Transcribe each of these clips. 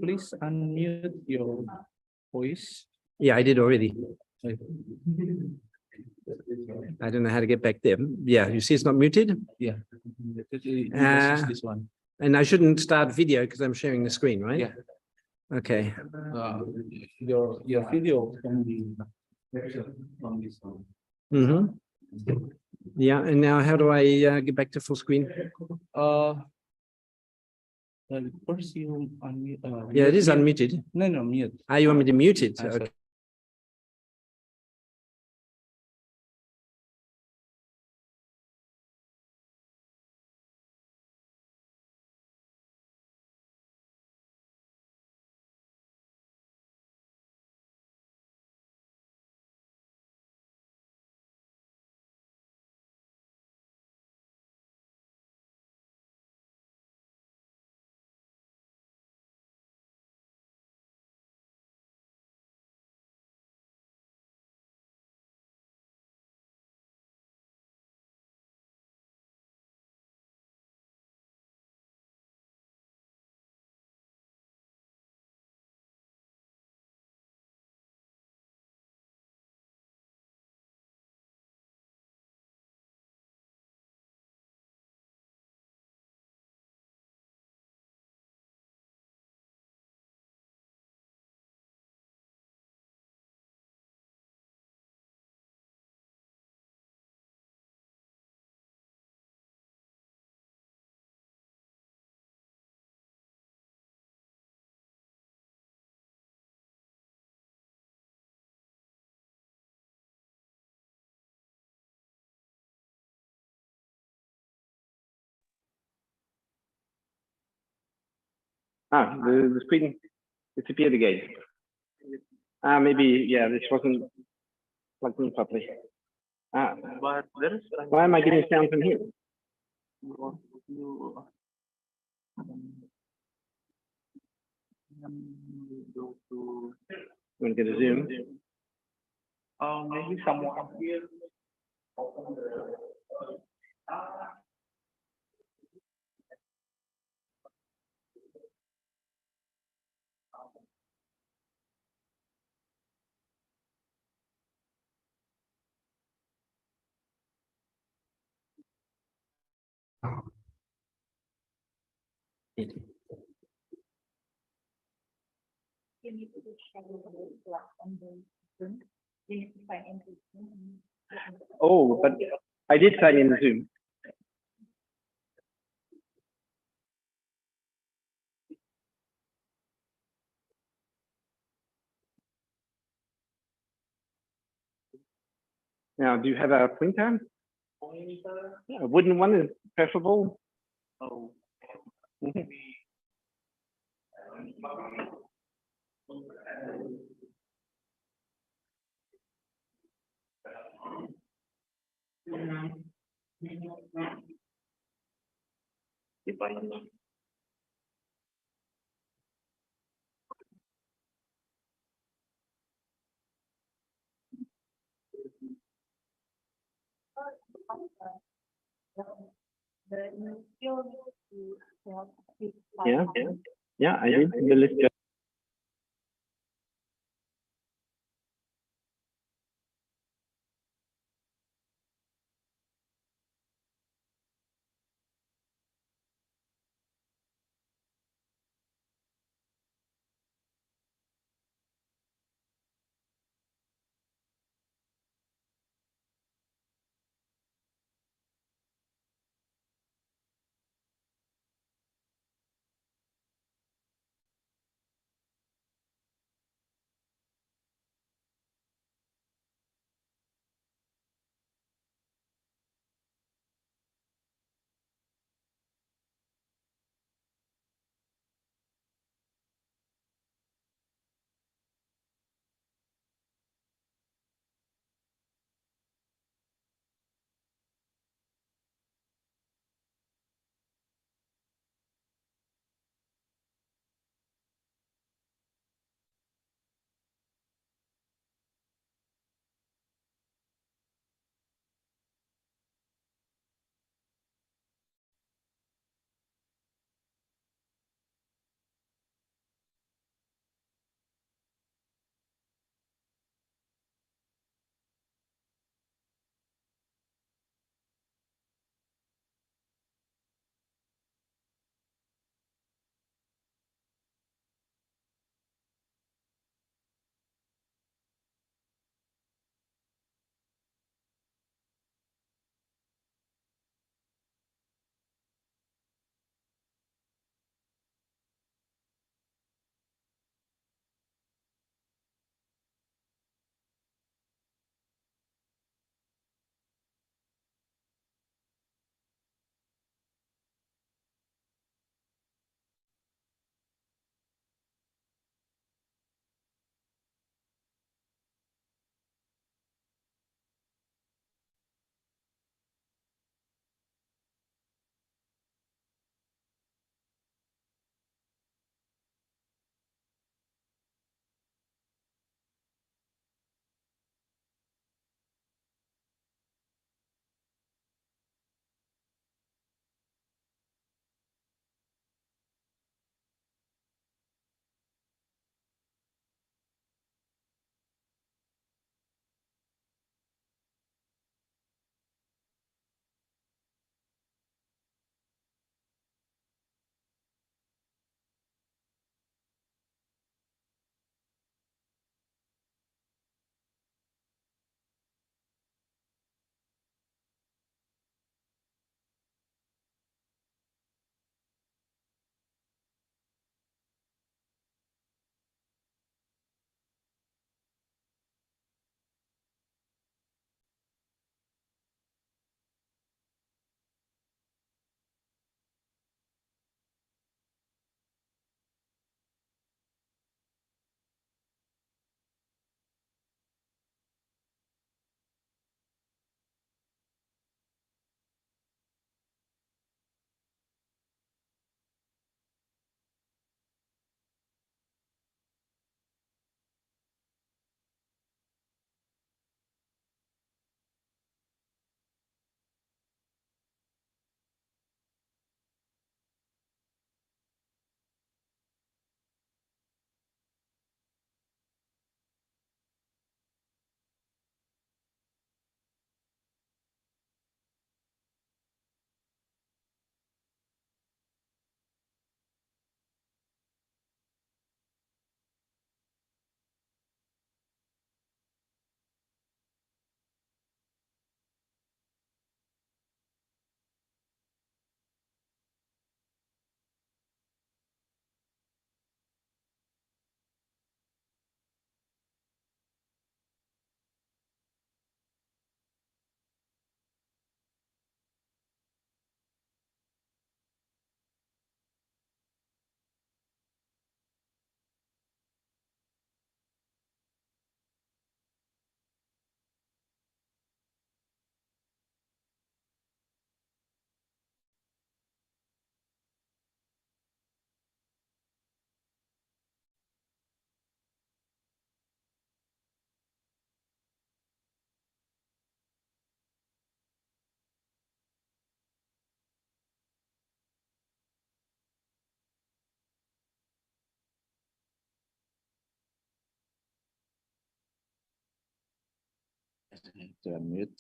please unmute your voice? Yeah, I did already. I don't know how to get back there. Yeah, you see it's not muted? Yeah. This one. And I shouldn't start video because I'm sharing the screen, right? Yeah. Okay. Your video can be from this one. Mm-hmm. Yeah, and now how do I get back to full screen? First you unmute. Yeah, it is unmuted. No, mute. Ah, you want me to mute it? Sorry. Okay. Ah, the screen disappeared again. Ah, maybe, yeah, this wasn't plugged in properly. Ah, But there is. why am I getting sound from here? Go to. I'm going to go to Zoom. Maybe someone here. Oh, but I did sign in the Zoom. Now, do you have a printer? Yeah, a wooden one is preferable. Oh. Mhm. If I Yeah, yeah, I did. The list. To unmute.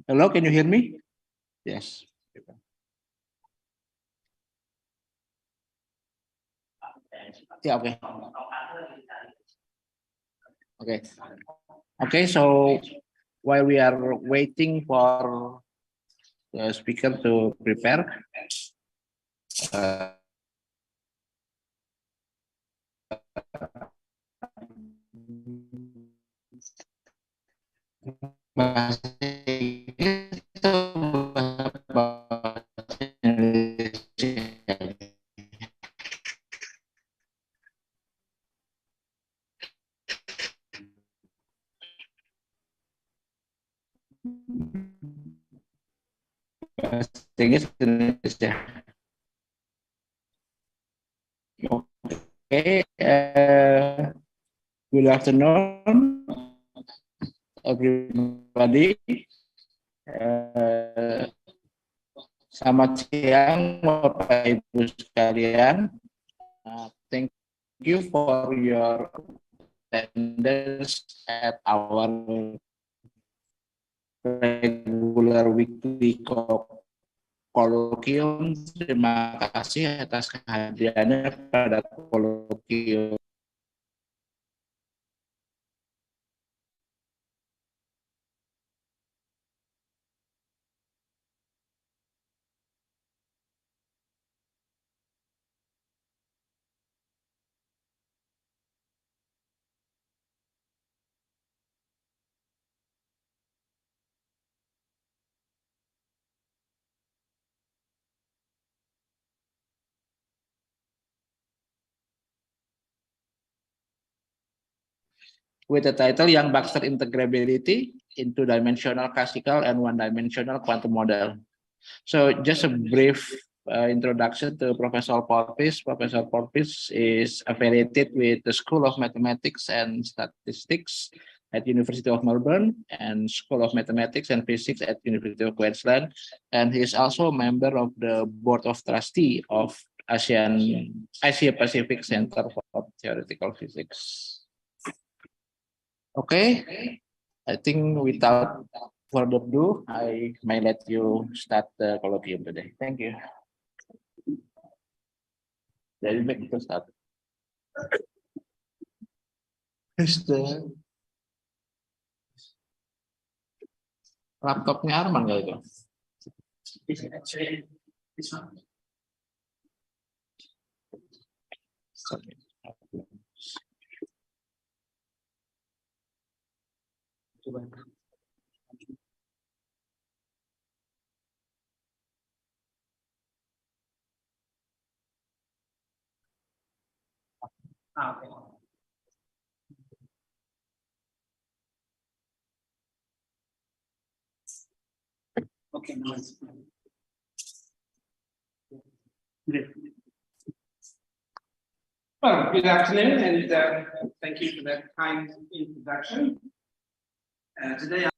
Hello, can you hear me? Yes. Yeah, okay. Okay. Okay, so while we are waiting for the speaker to prepare, Indonesia. Okay, good afternoon, everybody. Selamat siang, Bapak Ibu sekalian. Thank you for your attendance at our regular weekly KOLOKIUM. Terima kasih atas kehadirannya pada KOLOKIUM. With the title Yang-Baxter Integrability into Dimensional Classical and One-Dimensional Quantum Model. So just a brief introduction to Professor Pearce. Professor Pearce is affiliated with the School of Mathematics and Statistics at University of Melbourne and School of Mathematics and Physics at University of Queensland. And he is also a member of the Board of Trustee of Asia Pacific Center for Theoretical Physics. Okay, I think without further ado, I may let you start the colloquium today. Thank you. Jadi baik kita start. Laptopnya Arman nggak itu? Okay, now it's great. Well, good afternoon, and thank you for that kind introduction. Today,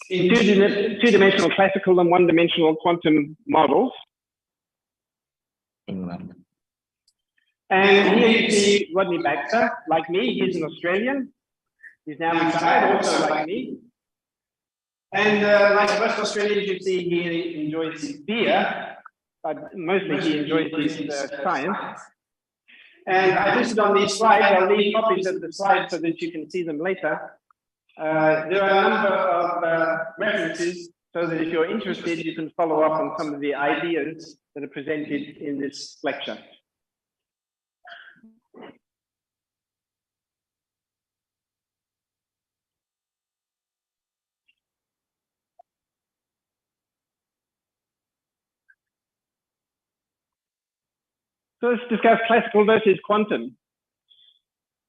two-dimensional classical and one-dimensional quantum models. England. And here you see Rodney Baxter, like me, he's an Australian. He's now retired, also like me. And like most Australians, you see he enjoys his beer, but mostly he enjoys his science. And I listed on these slides, I'll leave copies of the slides so that you can see them later. There are a number of references so that if you're interested, you can follow up on some of the ideas that are presented in this lecture. So let's discuss classical versus quantum.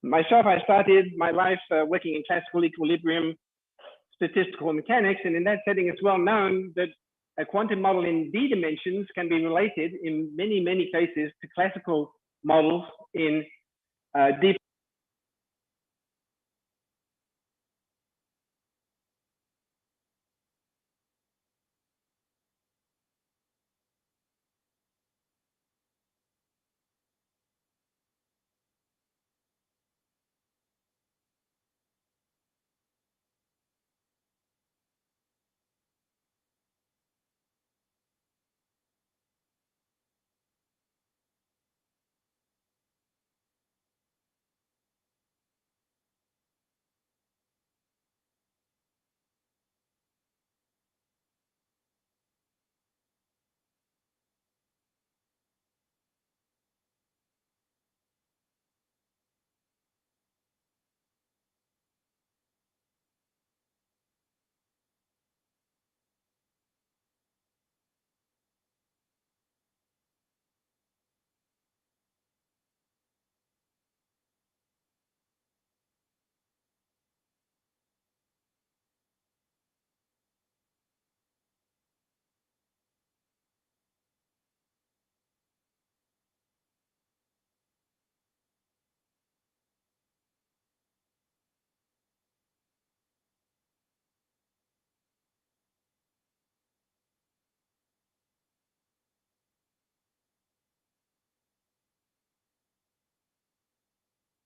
Myself, I started my life working in classical equilibrium, statistical mechanics, and in that setting, it's well known that a quantum model in d dimensions can be related in many, many cases to classical models in d.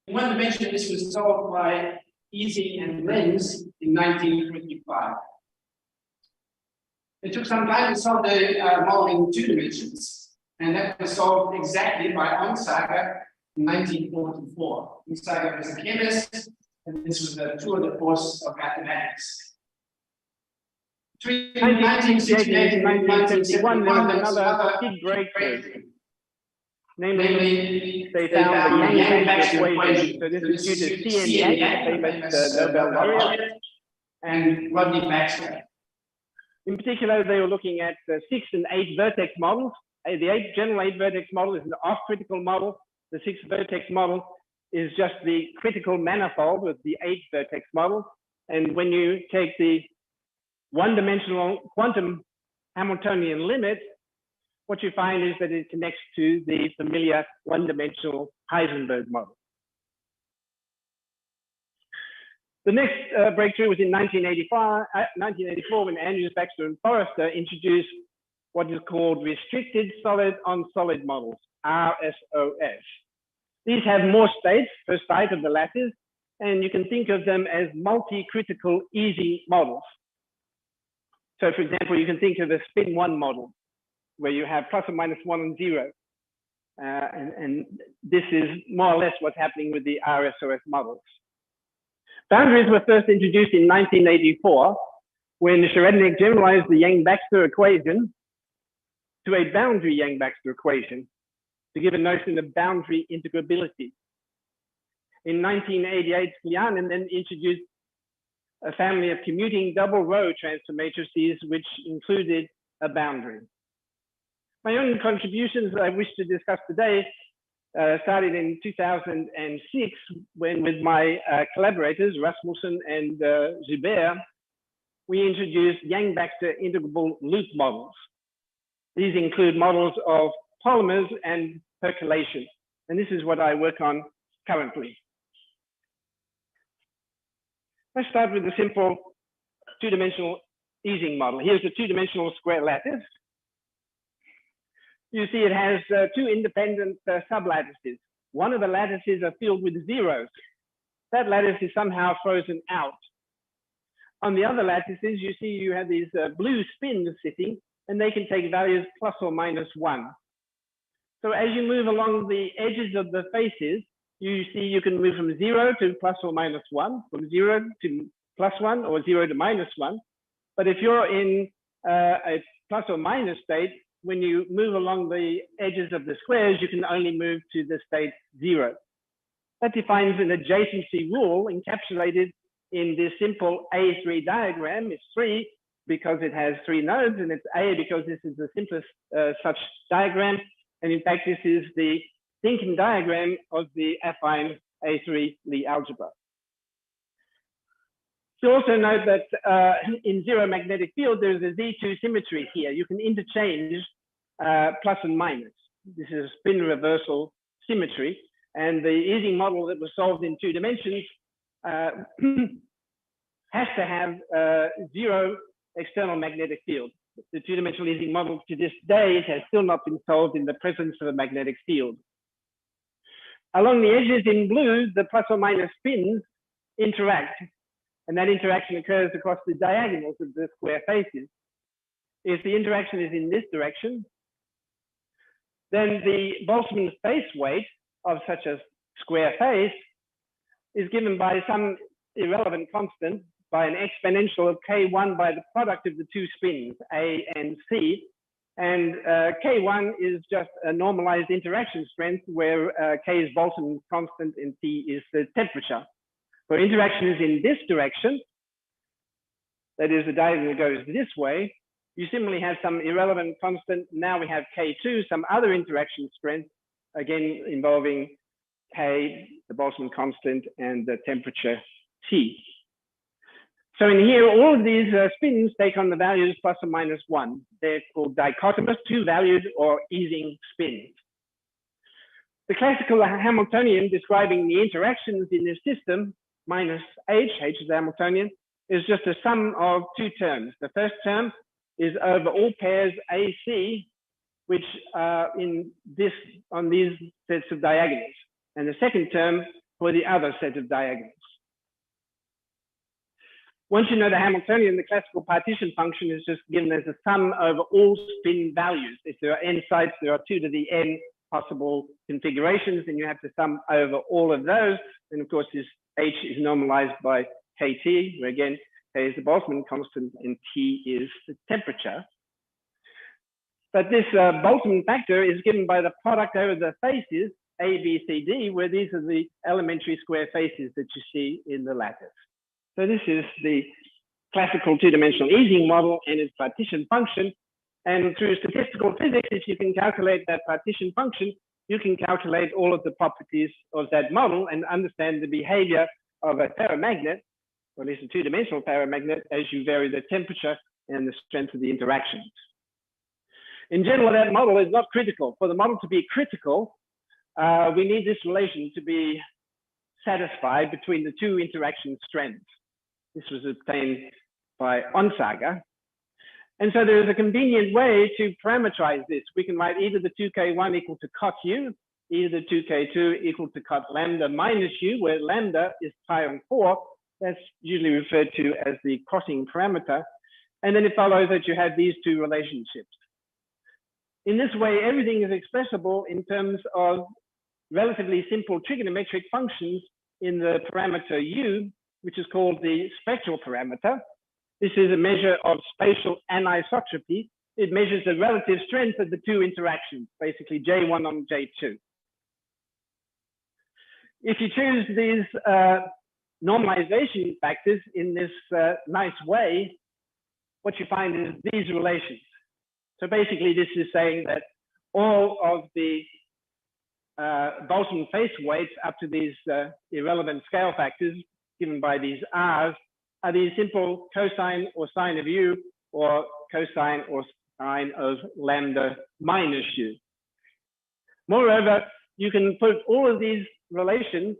In one dimension, this was solved by Ising and Lenz in 1925. It took some time to solve the model in 2 dimensions, and that was solved exactly by Onsager in 1944. Onsager was a chemist, and this was the tour de force of mathematics. Between 1968 and 1971, there was another big breakthrough. Namely, they found the Yang-Baxter equation. So this is due to C.N. Yang, famous Nobel laureate, and Rodney Baxter. In particular, they were looking at 6 and 8 vertex models. The general 8 vertex model is an off-critical model. The 6 vertex model is just the critical manifold of the 8 vertex model. And when you take the one-dimensional quantum Hamiltonian limit, what you find is that it connects to the familiar one-dimensional Heisenberg model. The next breakthrough was in 1984 when Andrews, Baxter, and Forrester introduced what is called restricted solid-on-solid models, RSOS. These have more states per site of the lattice, and you can think of them as multi-critical easy models. So for example, you can think of a spin 1 model, where you have plus or minus 1 and 0. And this is more or less what's happening with the RSOS models. Boundaries were first introduced in 1984 when Cherednik generalized the Yang-Baxter equation to a boundary Yang-Baxter equation to give a notion of boundary integrability. In 1988, Lianen then introduced a family of commuting double row transfer matrices which included a boundary. My own contributions I wish to discuss today started in 2006 when with my collaborators, Rasmussen and Joubert, we introduced Yang-Baxter integrable loop models. These include models of polymers and percolation. And this is what I work on currently. Let's start with the simple two-dimensional Ising model. Here's a two-dimensional square lattice. You see it has two independent sublattices. One of the lattices are filled with zeros. That lattice is somehow frozen out. On the other lattices, you see you have these blue spins sitting, and they can take values plus or minus 1. So as you move along the edges of the faces, you see you can move from 0 to plus or minus 1, from 0 to plus 1, or 0 to minus 1. But if you're in a plus or minus state, when you move along the edges of the squares, you can only move to the state 0. That defines an adjacency rule encapsulated in this simple A3 diagram. It's 3 because it has 3 nodes, and it's A because this is the simplest such diagram. And in fact, this is the thinking diagram of the affine A3 Lie algebra. You also note that in zero magnetic field, there's a Z2 symmetry here. You can interchange plus and minus. This is a spin reversal symmetry. And the Ising model that was solved in 2 dimensions has to have 0 external magnetic field. The 2-dimensional Ising model to this day has still not been solved in the presence of a magnetic field. Along the edges in blue, the plus or minus spins interact, and that interaction occurs across the diagonals of the square faces. If the interaction is in this direction, then the Boltzmann space weight of such a square face is given by some irrelevant constant, by an exponential of K1 by the product of the 2 spins, A and C. And K1 is just a normalized interaction strength where K is Boltzmann constant and T is the temperature. Where interaction is in this direction, that is the diagonal goes this way, you simply have some irrelevant constant. Now we have K2, some other interaction strength, again involving K, the Boltzmann constant, and the temperature T. So in here, all of these spins take on the values plus or minus 1. They're called dichotomous, 2-valued or Ising spins. The classical Hamiltonian describing the interactions in this system, minus H is the Hamiltonian, is just a sum of 2 terms. The first term is over all pairs AC, which are on these sets of diagonals. And the second term for the other set of diagonals. Once you know the Hamiltonian, the classical partition function is just given as a sum over all spin values. If there are n sites, there are 2 to the n possible configurations, and you have to sum over all of those. And of course, this H is normalized by KT, where again, K is the Boltzmann constant and T is the temperature. But this Boltzmann factor is given by the product over the faces, A, B, C, D, where these are the elementary square faces that you see in the lattice. So this is the classical 2-dimensional Ising model and its partition function. And through statistical physics, if you can calculate that partition function, you can calculate all of the properties of that model and understand the behavior of a ferromagnet, or at least a 2-dimensional ferromagnet, as you vary the temperature and the strength of the interactions. In general, that model is not critical. For the model to be critical, we need this relation to be satisfied between the 2 interaction strengths. This was obtained by Onsager. And so there is a convenient way to parameterize this. We can write either the 2K1 equal to cot U, either the 2K2 equal to cot lambda minus U, where lambda is pi on 4. That's usually referred to as the crossing parameter. And then it follows that you have these 2 relationships. In this way, everything is expressible in terms of relatively simple trigonometric functions in the parameter U, which is called the spectral parameter. This is a measure of spatial anisotropy. It measures the relative strength of the 2 interactions, basically J1 on J2. If you choose these normalization factors in this nice way, what you find is these relations. So basically, this is saying that all of the Boltzmann face weights up to these irrelevant scale factors given by these R's are these simple cosine or sine of U or cosine or sine of lambda minus U. Moreover, you can put all of these relations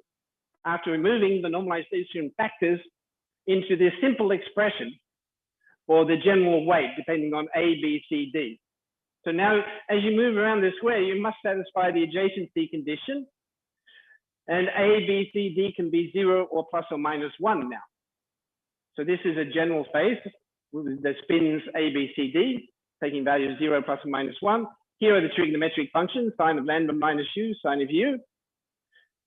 after removing the normalization factors into this simple expression for the general weight, depending on A, B, C, D. So now, as you move around the square, you must satisfy the adjacency condition. And A, B, C, D can be 0 or plus or minus 1 now. So this is a general space with the spins A, B, C, D, taking values 0, plus or minus 1. Here are the trigonometric functions, sine of lambda minus u, sine of u.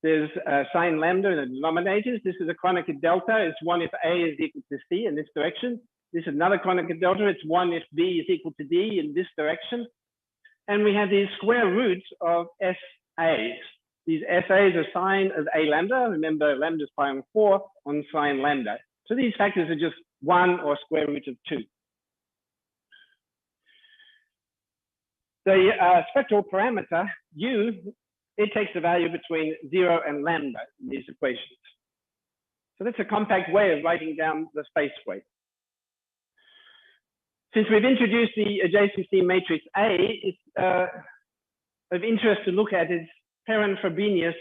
There's sine lambda in the denominators. This is a Kronecker delta. It's 1 if A is equal to C in this direction. This is another Kronecker delta. It's 1 if B is equal to D in this direction. And we have these square roots of SAs. These SAs are sine of A lambda. Remember, lambda is pi on 4 on sine lambda. So these factors are just 1 or square root of 2. The spectral parameter u, it takes the value between 0 and lambda in these equations. So that's a compact way of writing down the space weight. Since we've introduced the adjacency matrix A, it's of interest to look at its parent-Frobenius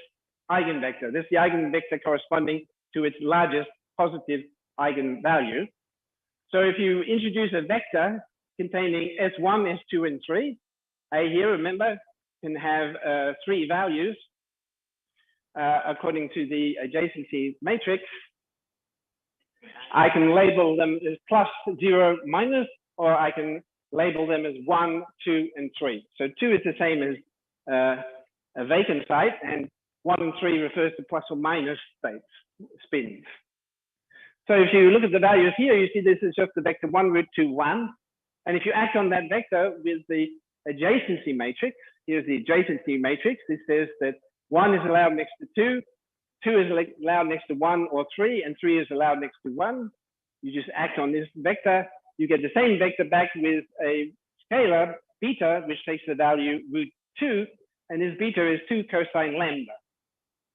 eigenvector. This is the eigenvector corresponding to its largest positive eigenvalue. So if you introduce a vector containing S1, S2, and 3, A here, remember, can have 3 values according to the adjacency matrix. I can label them as plus, 0, minus, or I can label them as 1, 2, and 3. So 2 is the same as a vacant site, and 1 and 3 refers to plus or minus states, spins. So if you look at the values here, you see this is just the vector 1, root 2, 1. And if you act on that vector with the adjacency matrix, here's the adjacency matrix. This says that 1 is allowed next to 2, 2 is allowed next to 1 or 3, and 3 is allowed next to 1. You just act on this vector. You get the same vector back with a scalar, beta, which takes the value root 2, and this beta is 2 cosine lambda,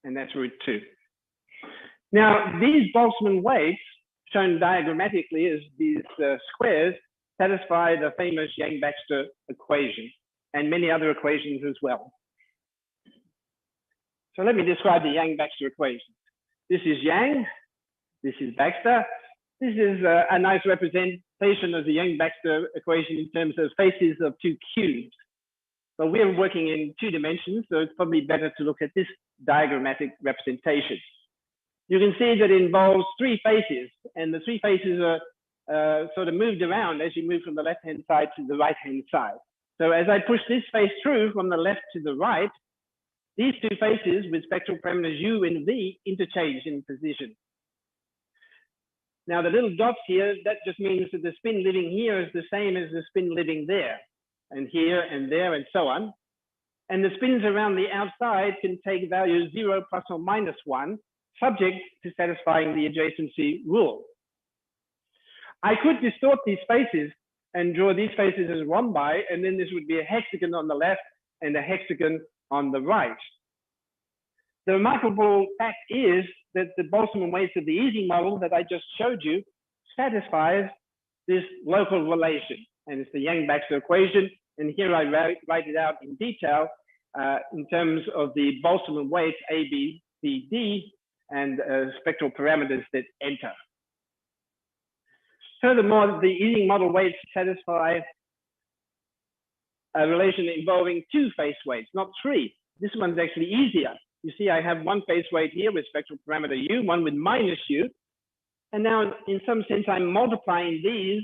and that's root 2. Now, these Boltzmann weights, shown diagrammatically as these squares, satisfy the famous Yang-Baxter equation and many other equations as well. So let me describe the Yang-Baxter equation. This is Yang, this is Baxter. This is a nice representation of the Yang-Baxter equation in terms of faces of 2 cubes. But we're working in 2 dimensions, so it's probably better to look at this diagrammatic representation. You can see that it involves 3 faces, and the 3 faces are sort of moved around as you move from the left-hand side to the right-hand side. So as I push this face through from the left to the right, these 2 faces with spectral parameters u and v interchange in position. Now the little dots here, that just means that the spin living here is the same as the spin living there, and here and there and so on. And the spins around the outside can take values 0, plus or minus 1, subject to satisfying the adjacency rule. I could distort these faces and draw these faces as rhombi, and then this would be a hexagon on the left and a hexagon on the right. The remarkable fact is that the Boltzmann weights of the Ising model that I just showed you satisfies this local relation, and it's the Yang-Baxter equation. And here I write it out in detail in terms of the Boltzmann weights A, B, C, D, and spectral parameters that enter. Furthermore, the Ising model weights satisfy a relation involving 2 face weights, not 3. This one's actually easier. You see, I have 1 face weight here with spectral parameter u, 1 with minus u. And now, in some sense, I'm multiplying these,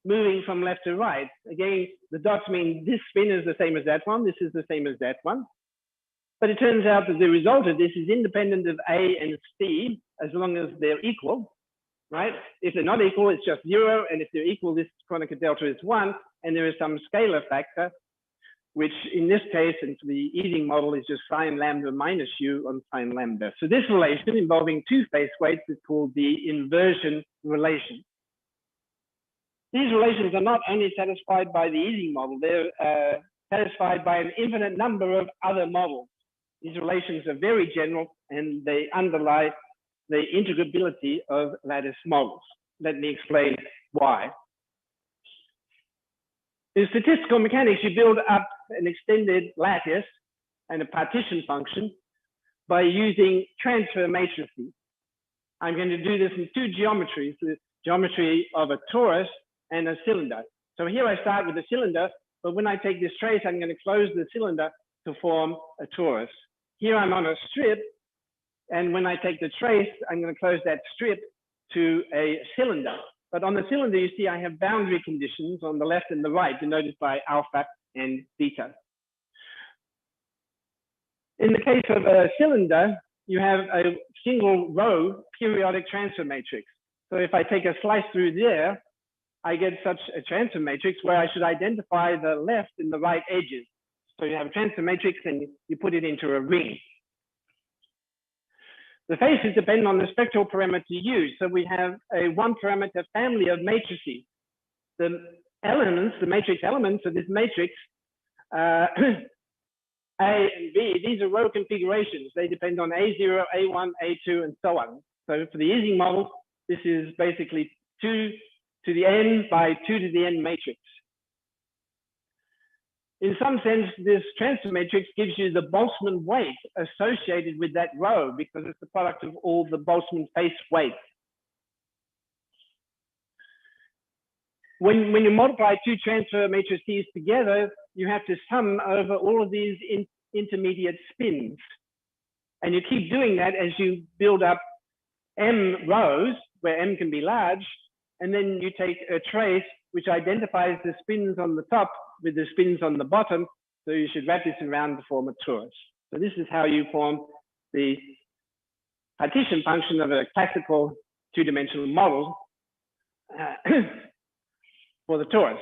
moving from left to right. Again, the dots mean this spin is the same as that one. This is the same as that one. But it turns out that the result of this is independent of A and C, as long as they're equal, right? If they're not equal, it's just 0. And if they're equal, this Kronecker delta is 1. And there is some scalar factor, which in this case, and for the Ising model, is just sine lambda minus u on sine lambda. So this relation involving 2 face weights is called the inversion relation. These relations are not only satisfied by the Ising model, they're satisfied by an infinite number of other models. These relations are very general, and they underlie the integrability of lattice models. Let me explain why. In statistical mechanics, you build up an extended lattice and a partition function by using transfer matrices. I'm going to do this in two geometries, the geometry of a torus and a cylinder. So here I start with a cylinder, but when I take this trace, I'm going to close the cylinder to form a torus. Here I'm on a strip, and when I take the trace, I'm going to close that strip to a cylinder. But on the cylinder, you see I have boundary conditions on the left and the right, denoted by alpha and beta. In the case of a cylinder, you have a single row periodic transfer matrix. So if I take a slice through there, I get such a transfer matrix where I should identify the left and the right edges. So you have a transfer matrix and you put it into a ring. The faces depend on the spectral parameter used. So we have a one parameter family of matrices. The elements, the matrix elements of this matrix, A and B, these are row configurations. They depend on A0, A1, A2, and so on. So for the Ising model, this is basically 2 to the n by 2 to the n matrix. In some sense, this transfer matrix gives you the Boltzmann weight associated with that row because it's the product of all the Boltzmann face weights. When you multiply two transfer matrices together, you have to sum over all of these intermediate spins. And you keep doing that as you build up m rows, where m can be large, and then you take a trace which identifies the spins on the top with the spins on the bottom. So you should wrap this around to form a torus. So this is how you form the partition function of a classical two-dimensional model for the torus.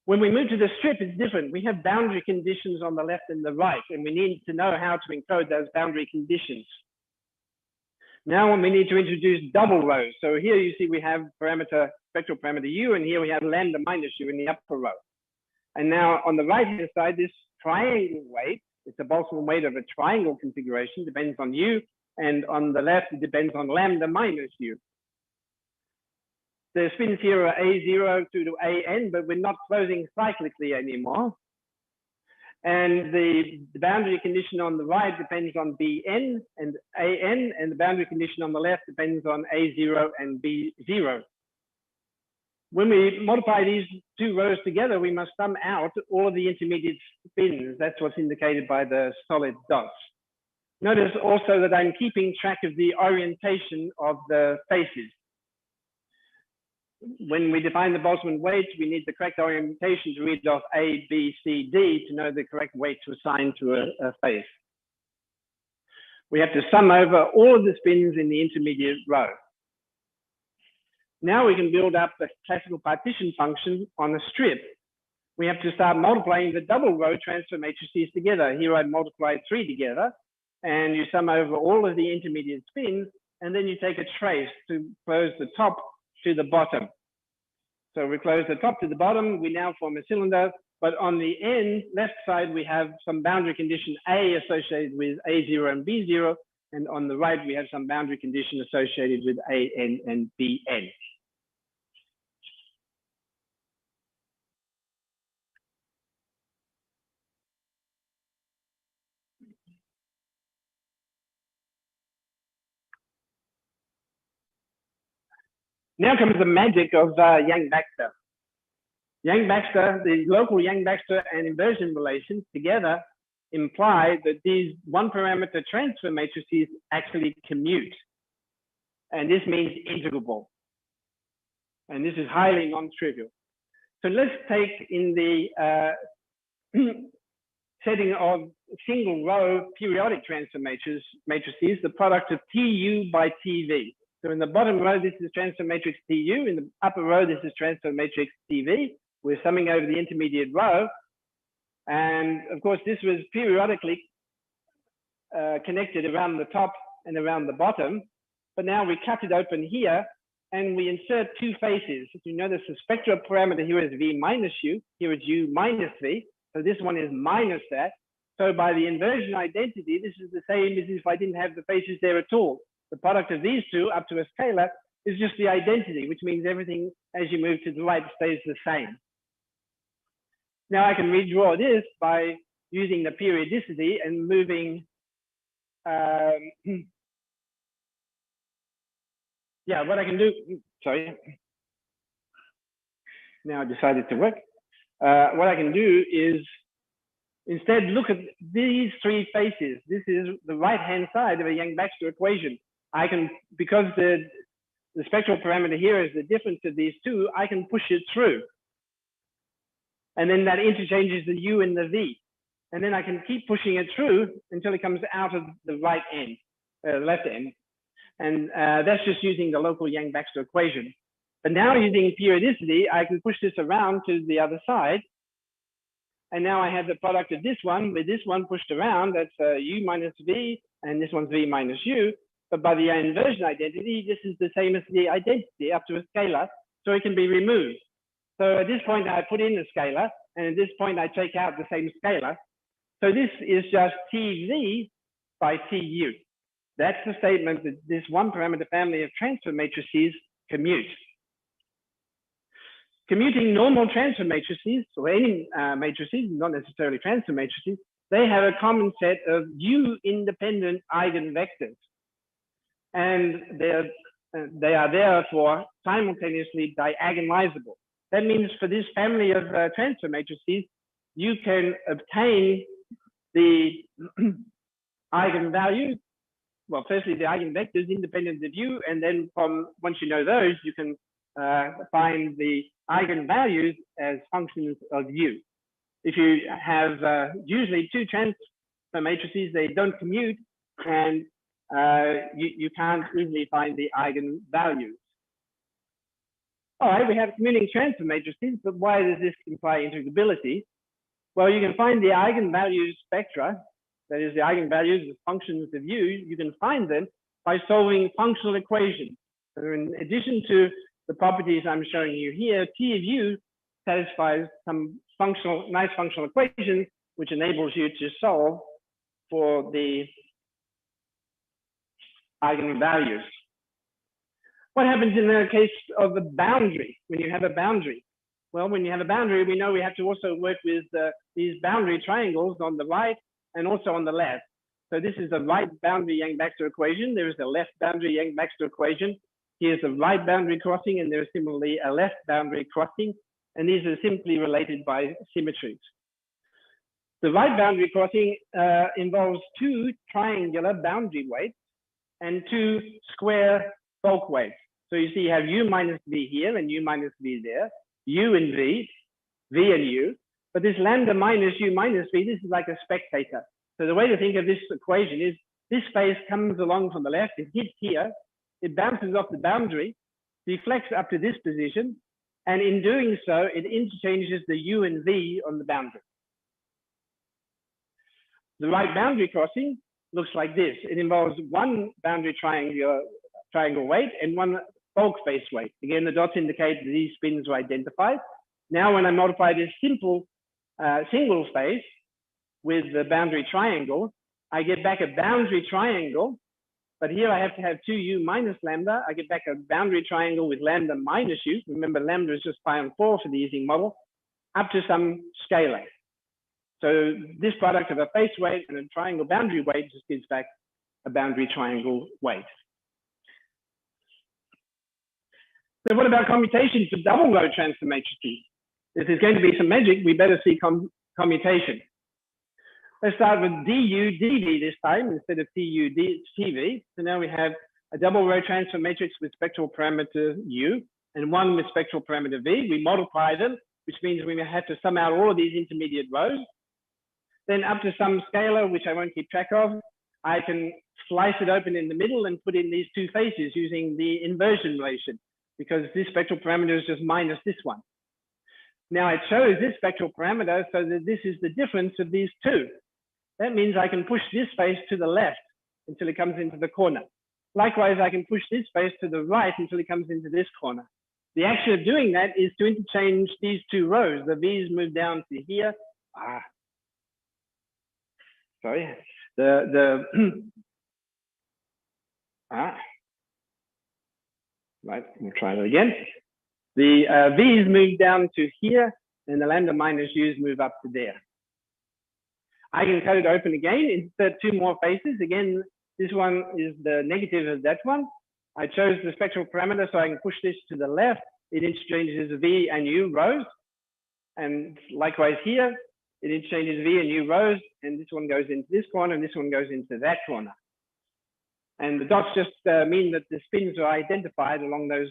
When we move to the strip, it's different. We have boundary conditions on the left and the right, and we need to know how to encode those boundary conditions. Now we need to introduce double rows. So here you see we have spectral parameter u, and here we have lambda minus u in the upper row. And now on the right-hand side, this triangle weight, it's a Boltzmann weight of a triangle configuration, depends on u, and on the left, it depends on lambda minus u. The spins here are A0 through to AN, but we're not closing cyclically anymore. And the boundary condition on the right depends on Bn and An, and the boundary condition on the left depends on A0 and B0. When we multiply these two rows together, we must sum out all of the intermediate spins. That's what's indicated by the solid dots. Notice also that I'm keeping track of the orientation of the faces. When we define the Boltzmann weights, we need the correct orientation to read off A, B, C, D to know the correct weight to assign to a face. We have to sum over all of the spins in the intermediate row. Now we can build up the classical partition function on a strip. We have to start multiplying the double row transfer matrices together. Here I multiply 3 together, and you sum over all of the intermediate spins, and then you take a trace to close the top to the bottom. So we close the top to the bottom, we now form a cylinder, but on the end, left side, we have some boundary condition A associated with A0 and B0, and on the right, we have some boundary condition associated with AN and BN. Now comes the magic of Yang-Baxter. Yang-Baxter, the local Yang-Baxter and inversion relations together imply that these one parameter transfer matrices actually commute. And this means integrable. And this is highly non-trivial. So let's take in the setting of single row periodic transfer matrices, the product of TU by TV. So in the bottom row, this is transfer matrix TU. In the upper row, this is transfer matrix TV. We're summing over the intermediate row. And of course, this was periodically connected around the top and around the bottom. But now we cut it open here and we insert two faces. As you notice, the spectral parameter here is V minus U. Here is U minus V. So this one is minus that. So by the inversion identity, this is the same as if I didn't have the faces there at all. The product of these two up to a scalar is just the identity, which means everything as you move to the right stays the same. Now I can redraw this by using the periodicity and moving yeah, what I can do, sorry. Now I decided to work. What I can do is instead look at these three faces. This is the right-hand side of a Yang-Baxter equation. I can, because the spectral parameter here is the difference of these two, I can push it through. And then that interchanges the U and the V. And then I can keep pushing it through until it comes out of the right end, left end. And that's just using the local Yang-Baxter equation. But now using periodicity, I can push this around to the other side. And now I have the product of this one with this one pushed around. That's U minus V, and this one's V minus U. But by the inversion identity, this is the same as the identity up to a scalar, so it can be removed. So at this point, I put in a scalar, and at this point, I take out the same scalar. So this is just TV by TU. That's the statement that this one parameter family of transfer matrices commute. Commuting normal transfer matrices, or any matrices, not necessarily transfer matrices, they have a common set of U independent eigenvectors. And they are therefore simultaneously diagonalizable. That means for this family of transfer matrices, you can obtain the eigenvalues. Well, firstly, the eigenvectors independent of U, and then from once you know those, you can find the eigenvalues as functions of U. If you have usually two transfer matrices, they don't commute, and you can't easily find the eigenvalues. All right, we have commuting transfer matrices, but why does this imply integrability? Well, you can find the eigenvalues spectra, that is the eigenvalues as functions of U, you can find them by solving functional equations. So in addition to the properties I'm showing you here, T of U satisfies some nice functional equations, which enables you to solve for the eigenvalues. What happens in the case of a boundary, when you have a boundary? Well, when you have a boundary, we know we have to also work with these boundary triangles on the right and also on the left. So this is the right boundary Yang-Baxter equation. There is a left boundary Yang-Baxter equation. Here's a right boundary crossing, and there is similarly a left boundary crossing. And these are simply related by symmetries. The right boundary crossing involves two triangular boundary weights and two square bulk weights. So you see you have U minus V here and U minus V there, U and V, V and U. But this lambda minus U minus V, this is like a spectator. So the way to think of this equation is this phase comes along from the left, it hits here, it bounces off the boundary, deflects up to this position, and in doing so, it interchanges the U and V on the boundary. The right boundary crossing looks like this. It involves one boundary triangle weight and one bulk face weight. Again, the dots indicate that these spins are identified. Now, when I multiply this simple single space with the boundary triangle, I get back a boundary triangle, but here I have to have 2U minus lambda. I get back a boundary triangle with lambda minus U. Remember, lambda is just pi on 4 for the Ising model, up to some scalar. So this product of a face weight and a triangle boundary weight just gives back a boundary triangle weight. So what about commutation for double row transfer matrices? If there's going to be some magic, we better see commutation. Let's start with du dv this time instead of tu tv. So now we have a double row transfer matrix with spectral parameter u and one with spectral parameter v. We multiply them, which means we have to sum out all of these intermediate rows. Then up to some scalar, which I won't keep track of, I can slice it open in the middle and put in these two faces using the inversion relation, because this spectral parameter is just minus this one. Now it shows this spectral parameter so that this is the difference of these two. That means I can push this face to the left until it comes into the corner. Likewise, I can push this face to the right until it comes into this corner. The action of doing that is to interchange these two rows. The V's move down to here. Right, we'll try that again. The V's move down to here, and the lambda minus U's move up to there. I can cut it open again, insert two more faces. Again, this one is the negative of that one. I chose the spectral parameter so I can push this to the left. It interchanges V and U rows. And likewise here, it interchanges V and U rows, and this one goes into this corner, and this one goes into that corner. And the dots just mean that the spins are identified along those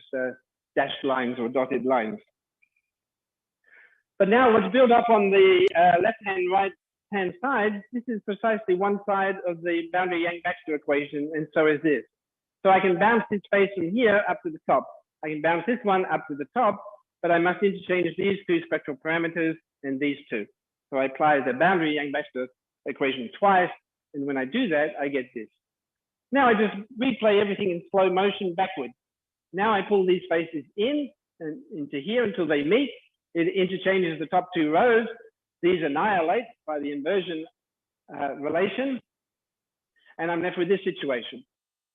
dashed lines or dotted lines. But now let's build up on the left-hand, right-hand side. This is precisely one side of the boundary Yang-Baxter equation, and so is this. So I can bounce this face from here up to the top. I can bounce this one up to the top, but I must interchange these two spectral parameters and these two. So I apply the boundary Yang-Baxter equation twice, and when I do that, I get this. Now I just replay everything in slow motion backwards. Now I pull these faces in and into here until they meet. It interchanges the top two rows. These annihilate by the inversion relation. And I'm left with this situation.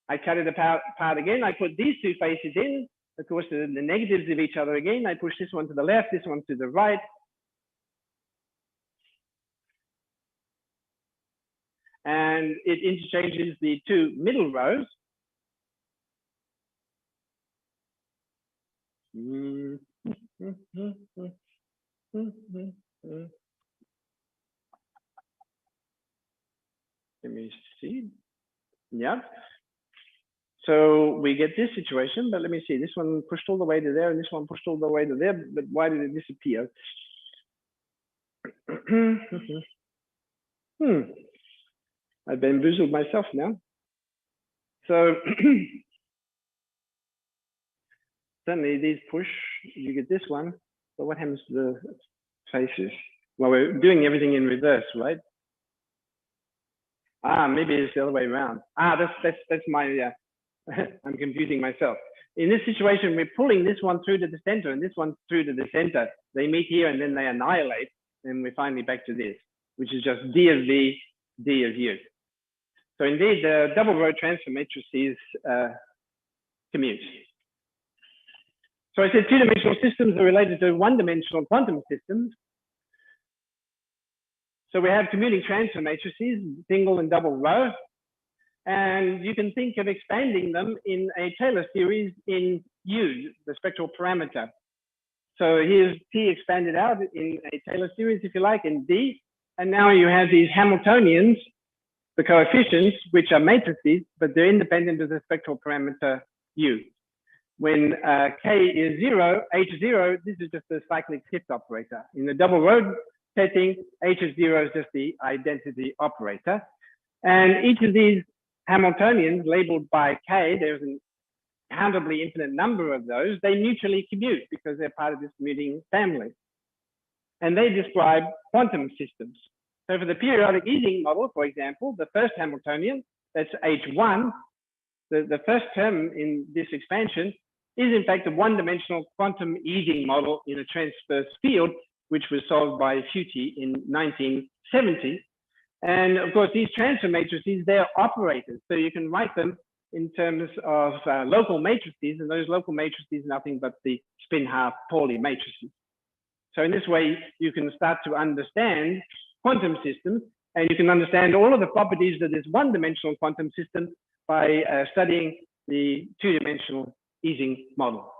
I cut it apart again. I put these two faces in. Of course, the negatives of each other again. I push this one to the left, this one to the right. And it interchanges the two middle rows. Let me see. Yeah. So we get this situation, but let me see. This one pushed all the way to there, and this one pushed all the way to there. But why did it disappear? I've bamboozled myself now. So suddenly these push, you get this one. So what happens to the faces? Well, we're doing everything in reverse, right? Maybe it's the other way around. That's my, I'm confusing myself. In this situation, we're pulling this one through to the center and this one through to the center. They meet here and then they annihilate. And we're finally back to this, which is just D of V, D of U. So indeed, the double row transfer matrices commute. So I said two-dimensional systems are related to one-dimensional quantum systems. So we have commuting transfer matrices, single and double row. And you can think of expanding them in a Taylor series in U, the spectral parameter. So here's T expanded out in a Taylor series, if you like, in D. And now you have these Hamiltonians, the coefficients, which are matrices, but they're independent of the spectral parameter U. When K is 0, H 0, this is just a cyclic shift operator. In the double row setting, H of 0 is just the identity operator. And each of these Hamiltonians labeled by K, there's an countably infinite number of those, they mutually commute because they're part of this commuting family. And they describe quantum systems. So for the periodic Ising model, for example, the first Hamiltonian, that's H1, the first term in this expansion is in fact a one-dimensional quantum Ising model in a transverse field, which was solved by Fute in 1970. And of course, these transfer matrices, they're operators. So you can write them in terms of local matrices, and those local matrices are nothing but the spin-half Pauli matrices. So in this way, you can start to understand quantum systems, and you can understand all of the properties of this one-dimensional quantum system by studying the two-dimensional Ising model.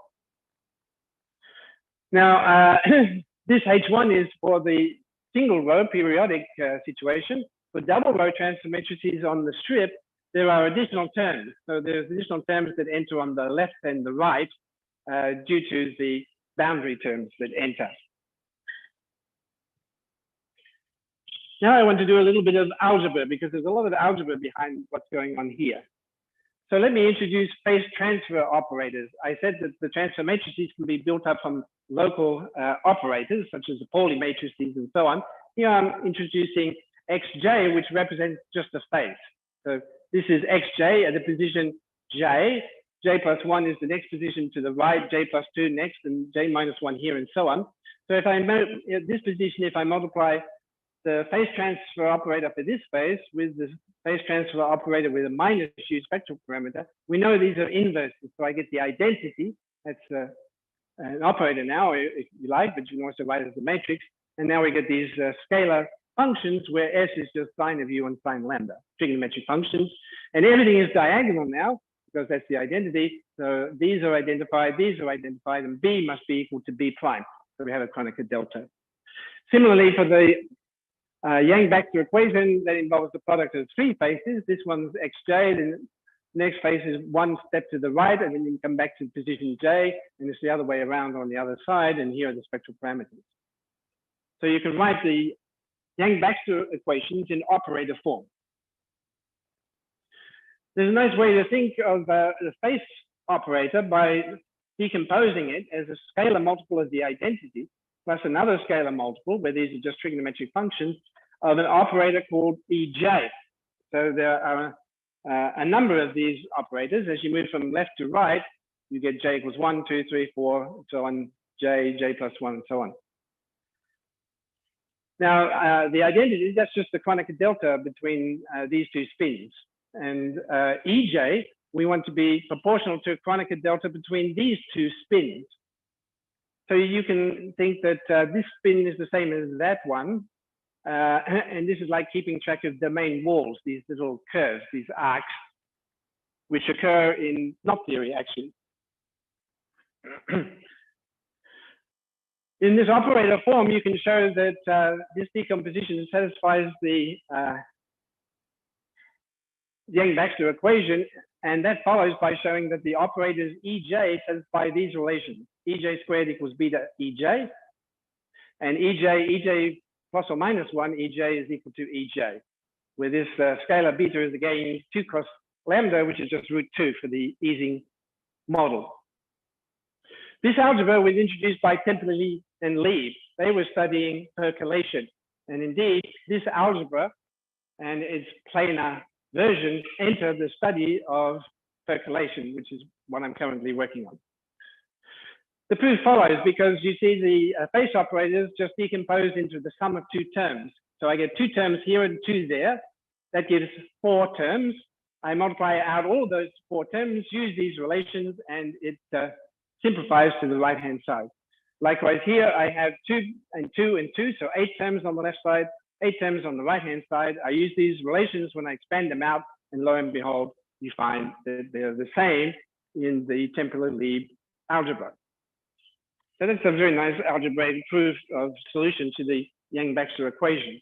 Now, this H1 is for the single row periodic situation. For double row transfer matrices on the strip, there are additional terms. So there's additional terms that enter on the left and the right due to the boundary terms that enter. Now I want to do a little bit of algebra because there's a lot of algebra behind what's going on here. So let me introduce phase transfer operators. I said that the transfer matrices can be built up from local operators, such as the Pauli matrices and so on. Here I'm introducing xj, which represents just a phase. So this is xj at a position j. J plus 1 is the next position to the right, j plus 2 next, and j minus 1 here, and so on. So if I at this position, if I multiply the phase transfer operator for this phase with the phase transfer operator with a minus U spectral parameter, we know these are inverses. So I get the identity. That's an operator now, if you like, but you can also write it as a matrix. And now we get these scalar functions where S is just sine of U and sine lambda, trigonometric functions. And everything is diagonal now because that's the identity. So these are identified, and B must be equal to B prime. So we have a Kronecker delta. Similarly, for the Yang-Baxter equation that involves the product of three faces, this one's xj, and the next face is one step to the right, and then you come back to position J, and it's the other way around on the other side, and here are the spectral parameters. So you can write the Yang-Baxter equations in operator form. There's a nice way to think of the face operator by decomposing it as a scalar multiple of the identity plus another scalar multiple, where these are just trigonometric functions, of an operator called EJ. So there are a number of these operators. As you move from left to right, you get J equals 1, 2, 3, 4, so on, J plus 1, and so on. Now, the identity, that's just the Kronecker delta between these two spins. And EJ, we want to be proportional to a Kronecker delta between these two spins. So you can think that this spin is the same as that one. And this is like keeping track of domain walls, these little curves, these arcs, which occur in knot theory, actually. In this operator form, you can show that this decomposition satisfies the Yang-Baxter equation, and that follows by showing that the operators EJ satisfy these relations. EJ squared equals beta EJ, and EJ plus or minus 1, EJ is equal to EJ, where this scalar beta is again 2 cross lambda, which is just root 2 for the Ising model. This algebra was introduced by Temperley and Lieb. They were studying percolation. And indeed, this algebra and its planar version enter the study of percolation, which is what I'm currently working on. The proof follows because you see the face operators just decompose into the sum of two terms. So I get 2 terms here and 2 there. That gives 4 terms. I multiply out all those 4 terms, use these relations, and it simplifies to the right-hand side. Likewise, here I have 2 and 2 and 2, so 8 terms on the left side, 8 terms on the right-hand side. I use these relations when I expand them out, and lo and behold, you find that they're the same in the Temperley-Lieb algebra. So that's a very nice algebraic proof of solution to the Yang-Baxter equation.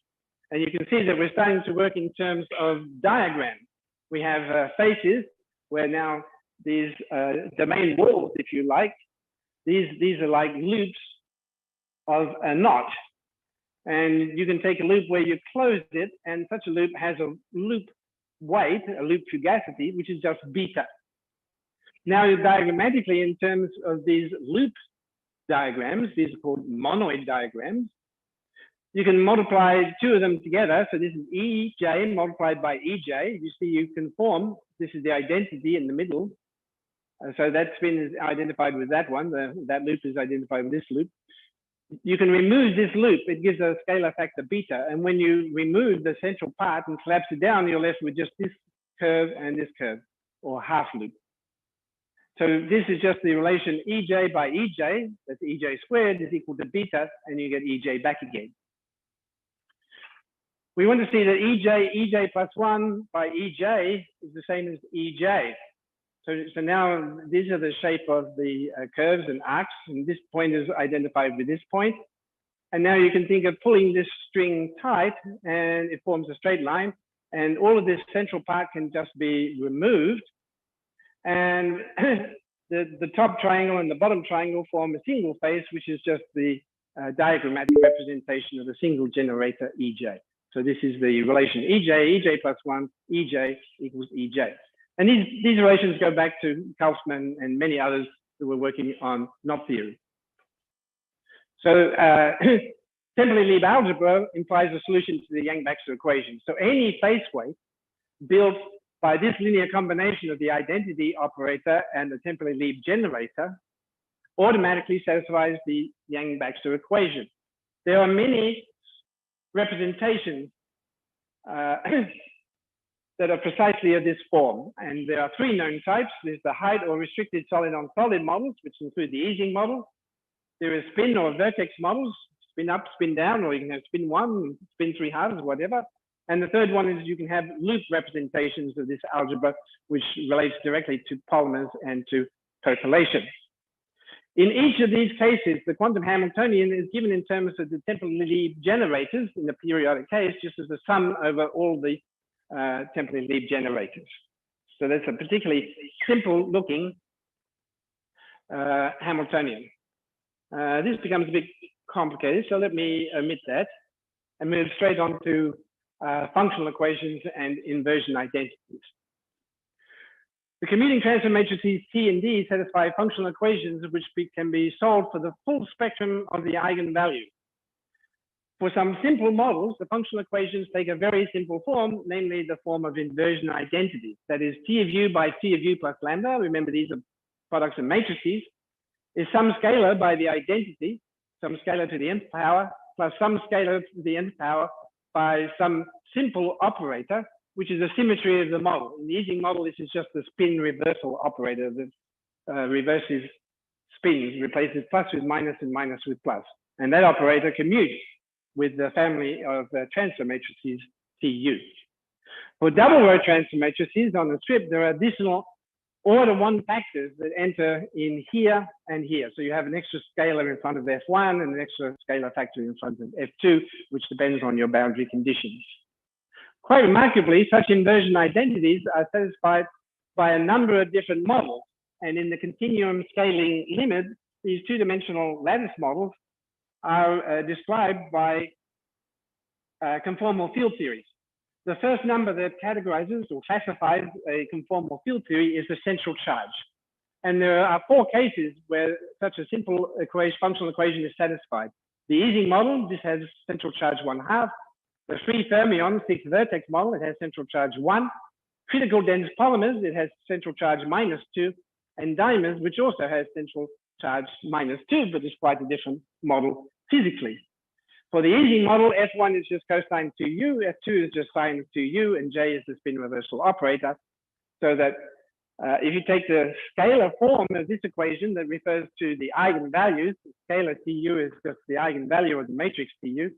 And you can see that we're starting to work in terms of diagrams. We have faces where now these domain walls, if you like, these are like loops of a knot. And you can take a loop where you closed it, and such a loop has a loop weight, a loop fugacity, which is just beta. Now, diagrammatically, in terms of these loop diagrams, these are called monoid diagrams, you can multiply 2 of them together. So this is EJ multiplied by EJ. You see, you can form, this is the identity in the middle. So that spin is identified with that one. That loop is identified with this loop. You can remove this loop. It gives a scalar factor beta. And when you remove the central part and collapse it down, you're left with just this curve and this curve, or half loop. So this is just the relation EJ by EJ, that's EJ squared, is equal to beta, and you get EJ back again. We want to see that EJ plus 1 by EJ is the same as EJ. So now these are the shape of the curves and arcs, and this point is identified with this point. And now you can think of pulling this string tight, and it forms a straight line, and all of this central part can just be removed. And the top triangle and the bottom triangle form a single face, which is just the diagrammatic representation of a single generator EJ. So this is the relation EJ plus 1, EJ equals EJ. And these relations go back to Kaufman and many others who were working on knot theory. So Temperley-Lieb algebra implies a solution to the Yang-Baxter equation. So any face weight built by this linear combination of the identity operator and the Temperley-Lieb generator automatically satisfies the Yang-Baxter equation. There are many representations that are precisely of this form. And there are 3 known types. There's the height or restricted solid on solid models, which include the Ising model. There is spin or vertex models, spin up, spin down, or you can have spin 1, spin 3 halves, whatever. And the third one is you can have loop representations of this algebra, which relates directly to polymers and to percolation. In each of these cases, the quantum Hamiltonian is given in terms of the Temperley-Lieb generators in the periodic case, just as a sum over all the Temperley-Lieb generators. So that's a particularly simple looking Hamiltonian. This becomes a bit complicated, so let me omit that and move straight on to functional equations and inversion identities. The commuting transfer matrices T and D satisfy functional equations which can be solved for the full spectrum of the eigenvalue. For some simple models, the functional equations take a very simple form, namely the form of inversion identities. That is, T of u by T of u plus lambda, remember these are products of matrices, is some scalar by the identity, some scalar to the nth power, plus some scalar to the nth power by some simple operator, which is a symmetry of the model. In the Ising model, this is just the spin reversal operator that reverses spins, replaces plus with minus and minus with plus. And that operator commutes with the family of transfer matrices TU. For double row transfer matrices on the strip, there are additional order 1 factors that enter in here and here. So you have an extra scalar in front of F1 and an extra scalar factor in front of F2, which depends on your boundary conditions. Quite remarkably, such inversion identities are satisfied by a number of different models. And in the continuum scaling limit, these two-dimensional lattice models are described by conformal field theories. The first number that categorizes or classifies a conformal field theory is the central charge. And there are 4 cases where such a simple functional equation is satisfied. The Ising model, this has central charge 1/2. The free fermion 6 vertex model, it has central charge 1. Critical dense polymers, it has central charge -2. And dimers, which also has central charge -2, but is quite a different model physically. For the Ising model, F1 is just cosine 2u, F2 is just sine 2u, and J is the spin reversal operator. So that if you take the scalar form of this equation that refers to the eigenvalues, scalar TU is just the eigenvalue of the matrix TU,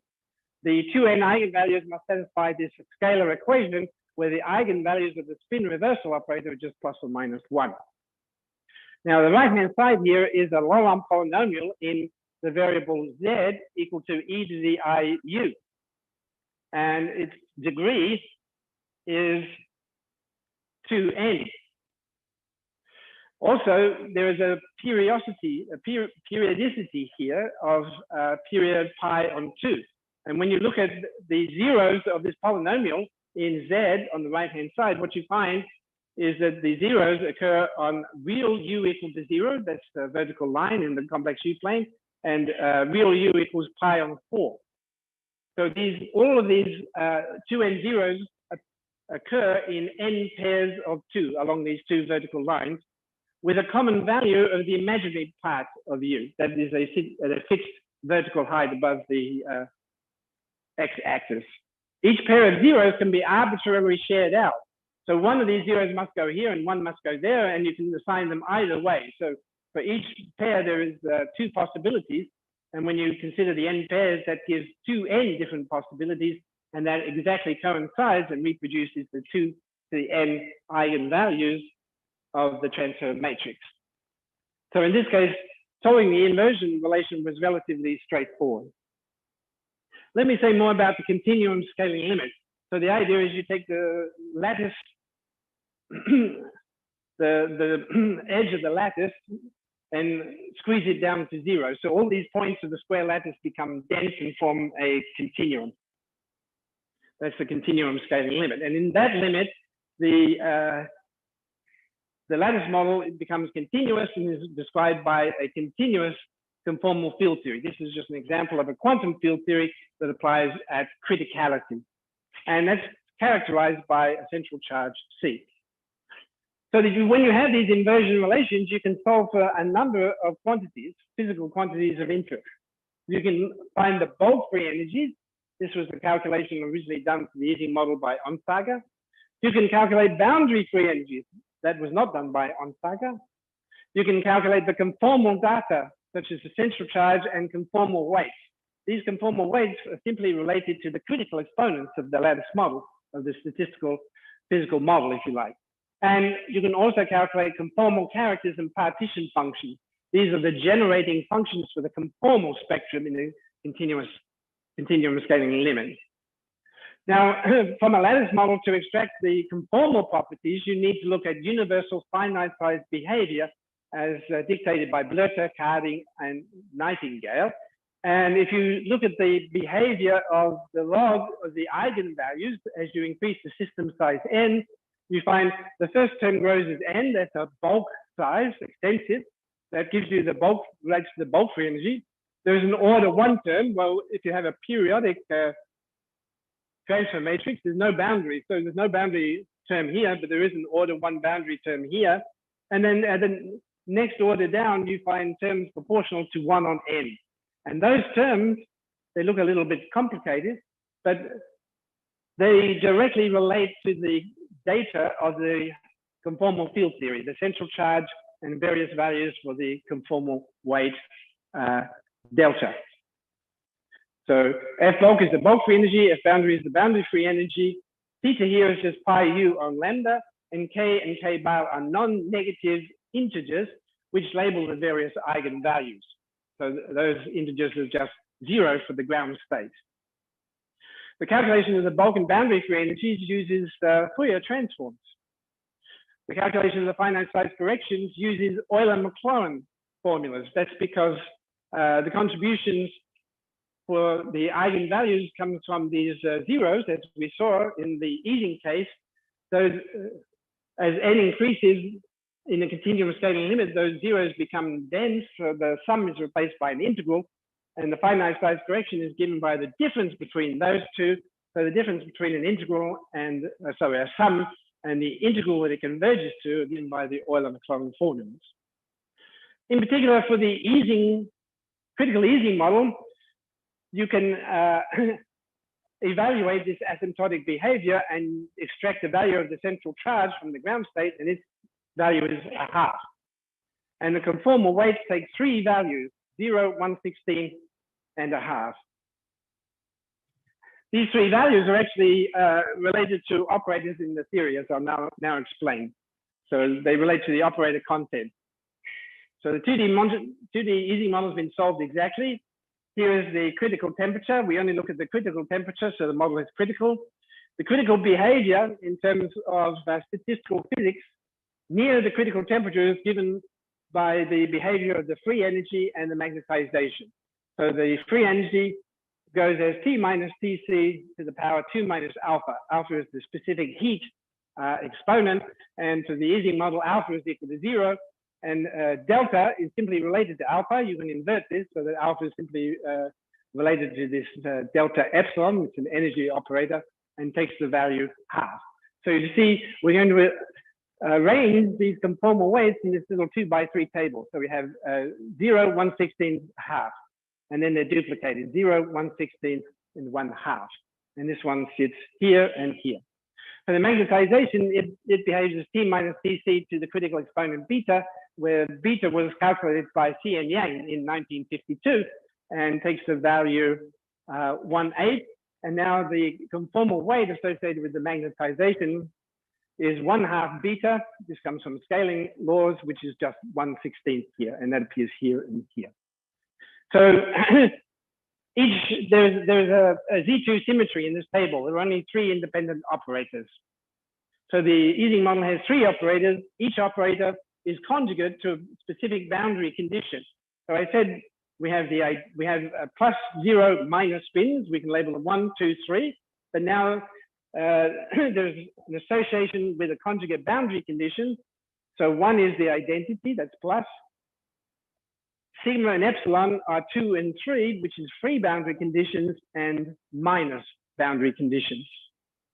the 2n eigenvalues must satisfy this scalar equation where the eigenvalues of the spin reversal operator are just plus or minus 1. Now, the right-hand side here is a Laurent polynomial in the variable z equal to e to the I u. And its degree is 2n. Also, there is a periodicity here of period pi on 2. And when you look at the zeros of this polynomial in z on the right-hand side, what you find is that the zeros occur on real u equal to 0. That's the vertical line in the complex u plane. And real u equals pi on 4. So all of these 2n zeros occur in n pairs of 2 along these 2 vertical lines with a common value of the imaginary part of u. That is a fixed vertical height above the x-axis. Each pair of zeros can be arbitrarily shared out. So one of these zeros must go here and one must go there, and you can assign them either way. So for each pair, there is 2 possibilities. And when you consider the n pairs, that gives 2n different possibilities. And that exactly coincides and reproduces the 2 to the n eigenvalues of the transfer matrix. So in this case, solving the inversion relation was relatively straightforward. Let me say more about the continuum scaling limit. So the idea is you take the lattice, the edge of the lattice, and squeeze it down to 0. So all these points of the square lattice become dense and form a continuum. That's the continuum scaling limit. And in that limit, the lattice model becomes continuous and is described by a continuous conformal field theory. This is just an example of a quantum field theory that applies at criticality. And that's characterized by a central charge C. So that when you have these inversion relations, you can solve for a number of quantities, physical quantities of interest. You can find the bulk free energies. This was the calculation originally done for the Ising model by Onsager. You can calculate boundary free energies. That was not done by Onsager. You can calculate the conformal data, such as the central charge and conformal weight. these conformal weights are simply related to the critical exponents of the lattice model, of the statistical physical model, if you like. And you can also calculate conformal characters and partition functions. These are the generating functions for the conformal spectrum in the continuum scaling limit. Now, from a lattice model to extract the conformal properties, you need to look at universal finite size behavior as dictated by Blötter, Carding, and Nightingale. And if you look at the behavior of the log of the eigenvalues, as you increase the system size n, you find the first term grows as n, that's a bulk size, extensive. That gives you the bulk, relates to the bulk free energy. There's an order 1 term. Well, if you have a periodic transfer matrix, there's no boundary. So there's no boundary term here, but there is an order 1 boundary term here. And then at the next order down, you find terms proportional to 1 on n. And those terms, they look a little bit complicated, but they directly relate to the data of the conformal field theory, the central charge and various values for the conformal weight delta. So F bulk is the bulk free energy, F boundary is the boundary free energy, theta here is just pi u on lambda, and k bar are non-negative integers which label the various eigenvalues. So those integers are just 0 for the ground state. The calculation of the bulk and boundary free energies uses Fourier transforms. The calculation of the finite size corrections uses Euler-Maclaurin formulas. That's because the contributions for the eigenvalues comes from these zeros, as we saw in the Ising case. Those, as n increases in the continuum scaling limit, those zeros become dense, so the sum is replaced by an integral, and the finite size correction is given by the difference between those two. So the difference between an integral and, a sum, and the integral that it converges to are given by the Euler-Maclaurin formulas. In particular, for the Ising, critical Ising model, you can evaluate this asymptotic behavior and extract the value of the central charge from the ground state, and its value is 1/2. And the conformal weights take 3 values, 0, 1/16, and 1/2. These 3 values are actually related to operators in the theory, as I'll now explain. So they relate to the operator content. So the 2D Ising model has been solved exactly. Here is the critical temperature. We only look at the critical temperature, so the model is critical. The critical behavior in terms of statistical physics near the critical temperature is given by the behavior of the free energy and the magnetization. So the free energy goes as T minus Tc to the power 2 minus alpha. Alpha is the specific heat exponent, and for the Ising model, alpha is equal to 0. And delta is simply related to alpha. You can invert this so that alpha is simply related to this delta epsilon, which is an energy operator, and takes the value 1/2. So you see, we're going to arrange these conformal weights in this little 2x3 table. So we have 0, 1/16, 1/2. And then they're duplicated, 0, 1/16, and 1/2. And this one sits here and here. For the magnetization, it behaves as T minus Tc to the critical exponent beta, where beta was calculated by C and Yang in 1952 and takes the value 1/8. And now the conformal weight associated with the magnetization is 1/2 beta. This comes from scaling laws, which is just 1/16 here, and that appears here and here. So there's a Z2 symmetry in this table. There are only 3 independent operators. So the Ising model has 3 operators. Each operator is conjugate to a specific boundary condition. So I said we have plus 0 minor spins. We can label them 1, 2, 3. But now there's an association with a conjugate boundary condition. So 1 is the identity, that's plus. Sigma and epsilon are 2 and 3, which is free boundary conditions, and minus boundary conditions.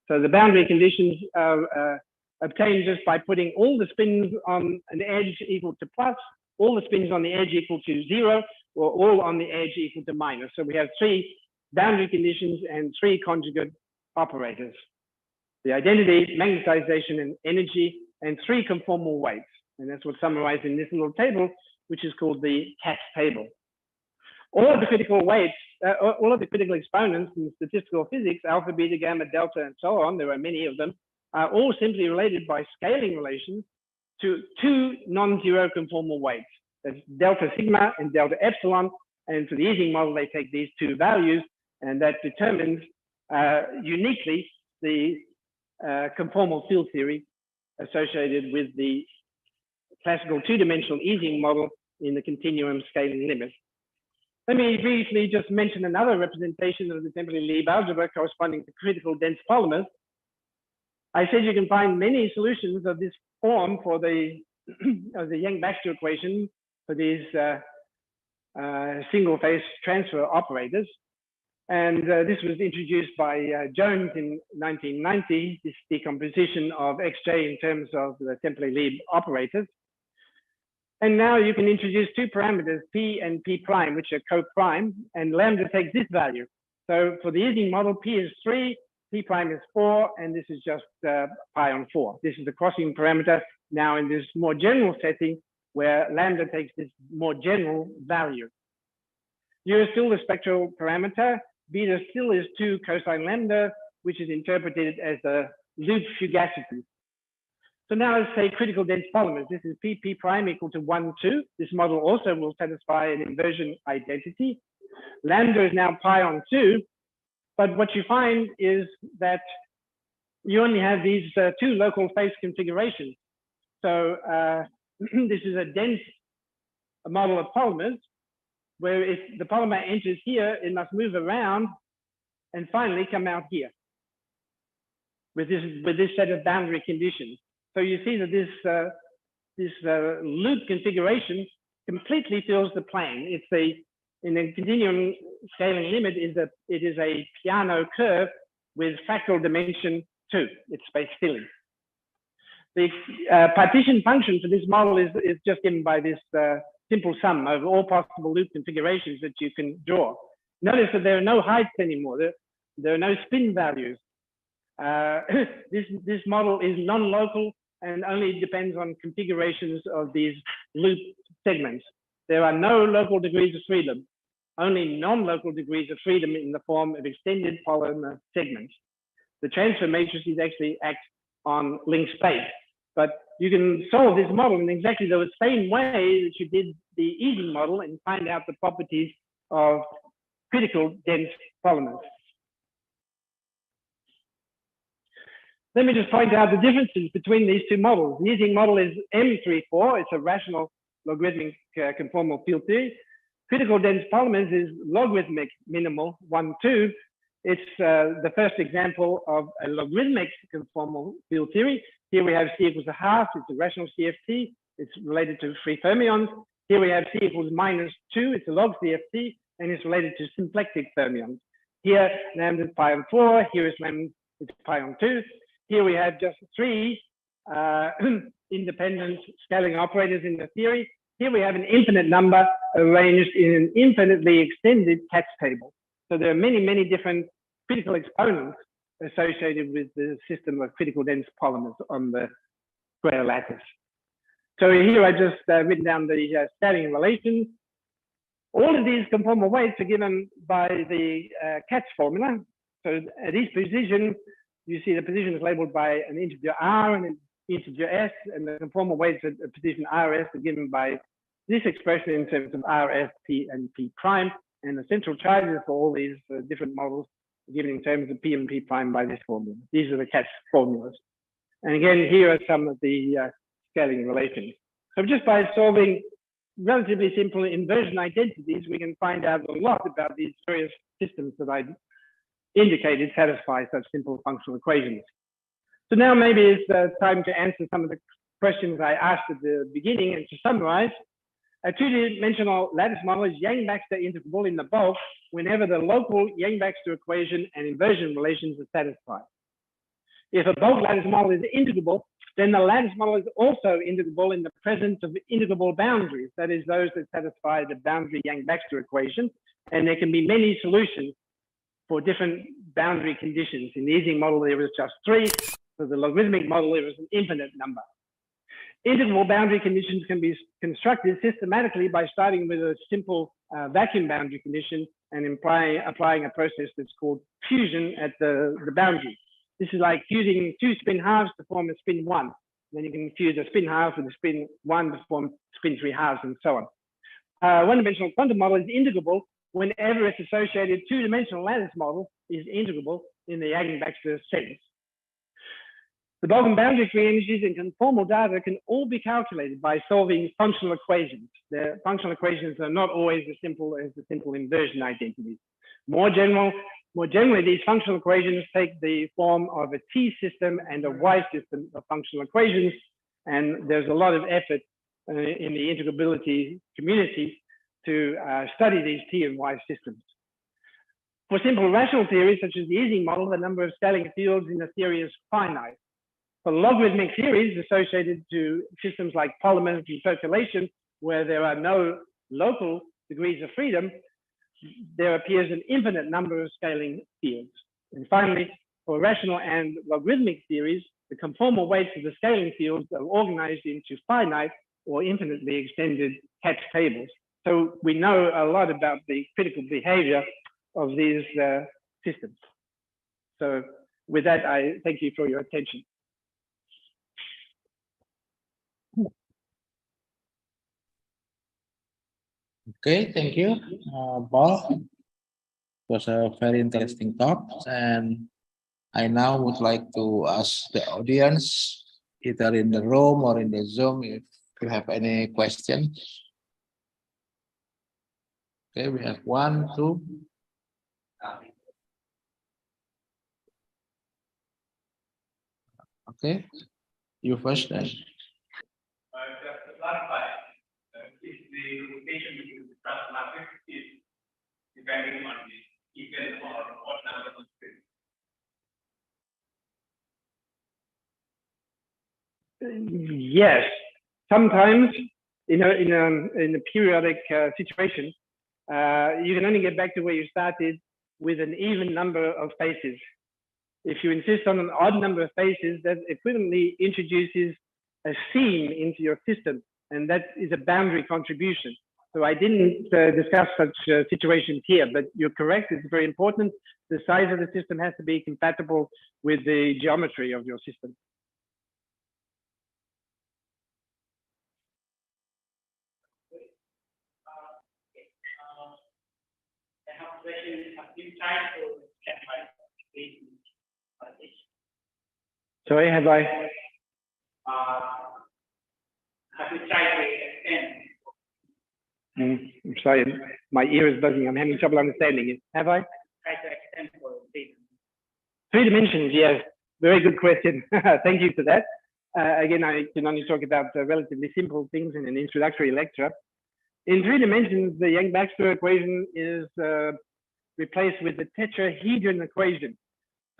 So the boundary conditions are obtained just by putting all the spins on an edge equal to plus, all the spins on the edge equal to 0, or all on the edge equal to minus. So we have 3 boundary conditions and 3 conjugate operators: the identity, magnetization, and energy, and 3 conformal weights. And that's what's summarized in this little table, which is called the CAT table. All of the critical weights, all of the critical exponents in statistical physics, alpha, beta, gamma, delta, and so on, there are many of them, are all simply related by scaling relations to two non-zero conformal weights. That's delta sigma and delta epsilon. And for the Ising model, they take these two values, and that determines uniquely the conformal field theory associated with the classical two-dimensional Ising model in the continuum scaling limit. Let me briefly just mention another representation of the Temperley-Lieb algebra corresponding to critical dense polymers. I said you can find many solutions of this form for the of the Yang-Baxter equation for these single phase transfer operators. And this was introduced by Jones in 1990, this decomposition of xj in terms of the Temperley-Lieb operators. And now you can introduce two parameters, p and p prime, which are co-prime, and lambda takes this value. So for the Ising model, p is 3, p prime is 4, and this is just pi on 4. This is the crossing parameter. Now in this more general setting where lambda takes this more general value. U is still the spectral parameter. Beta still is 2 cosine lambda, which is interpreted as the loop fugacity. So now let's say critical dense polymers. This is p prime equal to 1, 2. This model also will satisfy an inversion identity. Lambda is now pi on 2. But what you find is that you only have these two local phase configurations. So this is a dense model of polymers, where if the polymer enters here, it must move around and finally come out here with this set of boundary conditions. So you see that this loop configuration completely fills the plane. It's in the continuum scaling limit it is a piano curve with fractal dimension 2. It's space filling. The partition function for this model is just given by this simple sum over all possible loop configurations that you can draw. Notice that there are no heights anymore. There are no spin values. This model is non-local and only depends on configurations of these loop segments. There are no local degrees of freedom, only non-local degrees of freedom in the form of extended polymer segments. The transfer matrices actually act on linked space, but you can solve this model in exactly the same way that you did the Ising model and find out the properties of critical dense polymers. Let me just point out the differences between these two models. The Ising model is M34. It's a rational logarithmic conformal field theory. Critical dense polymers is logarithmic minimal 1, 2. It's the first example of a logarithmic conformal field theory. Here we have C equals a half. It's a rational CFT. It's related to free fermions. Here we have C equals -2. It's a log CFT, and it's related to symplectic fermions. Here, lambda is pi on 4. Here is lambda is pi on 2. Here we have just 3 independent scaling operators in the theory. Here we have an infinite number arranged in an infinitely extended catch table. So there are many, many different critical exponents associated with the system of critical dense polymers on the square lattice. So here I just written down the scaling relations. All of these conformal weights are given by the Katz formula. So at each position, you see the position is labeled by an integer r and an integer s, and the conformal weights at position rs are given by this expression in terms of rs, p, and p prime, and the central charges for all these different models are given in terms of p and p prime by this formula. These are the Katz formulas. And again, here are some of the scaling relations. So just by solving relatively simple inversion identities, we can find out a lot about these various systems that I indicated satisfy such simple functional equations. So now maybe it's time to answer some of the questions I asked at the beginning. And to summarize, a two-dimensional lattice model is Yang-Baxter integrable in the bulk whenever the local Yang-Baxter equation and inversion relations are satisfied. If a bulk lattice model is integrable, then the lattice model is also integrable in the presence of integrable boundaries, that is, those that satisfy the boundary Yang-Baxter equation. And there can be many solutions for different boundary conditions. In the Ising model, there was just 3. For the logarithmic model, there was an infinite number. Integrable boundary conditions can be constructed systematically by starting with a simple vacuum boundary condition and applying a process that's called fusion at the boundary. This is like fusing two spin halves to form a spin 1. Then you can fuse a spin half with a spin 1 to form spin 3 halves and so on. One-dimensional quantum model is integrable whenever its associated two-dimensional lattice model is integrable in the Yang-Baxter sense. The bulk and boundary free energies and conformal data can all be calculated by solving functional equations. The functional equations are not always as simple as the simple inversion identities. More generally, these functional equations take the form of a T system and a Y system of functional equations, and there's a lot of effort in the integrability community to study these T and Y systems. For simple rational theories, such as the Ising model, the number of scaling fields in the theory is finite. For logarithmic theories associated to systems like polymers and circulation, where there are no local degrees of freedom, there appears an infinite number of scaling fields. And finally, for rational and logarithmic theories, the conformal weights of the scaling fields are organized into finite or infinitely extended catch tables. So we know a lot about the critical behavior of these systems. So with that, I thank you for your attention. Okay, thank you, Paul. It was a very interesting talk, and I now would like to ask the audience, either in the room or in the Zoom, if you have any questions. Okay, we have 1, 2. Okay, you first then. Just to clarify, if the rotation between the trust matrix is depending on the even or odd number of spins. Yes, sometimes in a periodic situation, you can only get back to where you started with an even number of faces. If you insist on an odd number of faces, that equivalently introduces a seam into your system, and that is a boundary contribution. So I didn't discuss such situations here, but you're correct, it's very important. The size of the system has to be compatible with the geometry of your system. Sorry, have I? Have you tried to extend? I'm sorry, my ear is buzzing. I'm having trouble understanding it. Have I? Try to extend for 3 dimensions, yes. Very good question. Thank you for that. Again, I can only talk about relatively simple things in an introductory lecture. In 3 dimensions, the Yang-Baxter equation is replaced with the tetrahedron equation.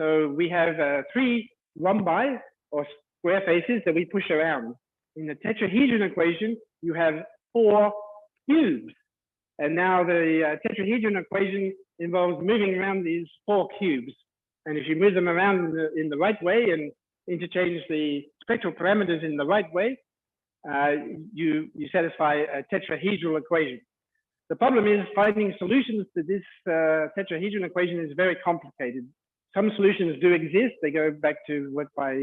So we have 3 rhombi or square faces that we push around. In the tetrahedron equation, you have 4 cubes. And now the tetrahedron equation involves moving around these 4 cubes. And if you move them around in the right way and interchange the spectral parameters in the right way, you satisfy a tetrahedral equation. The problem is finding solutions to this tetrahedron equation is very complicated. Some solutions do exist. They go back to work by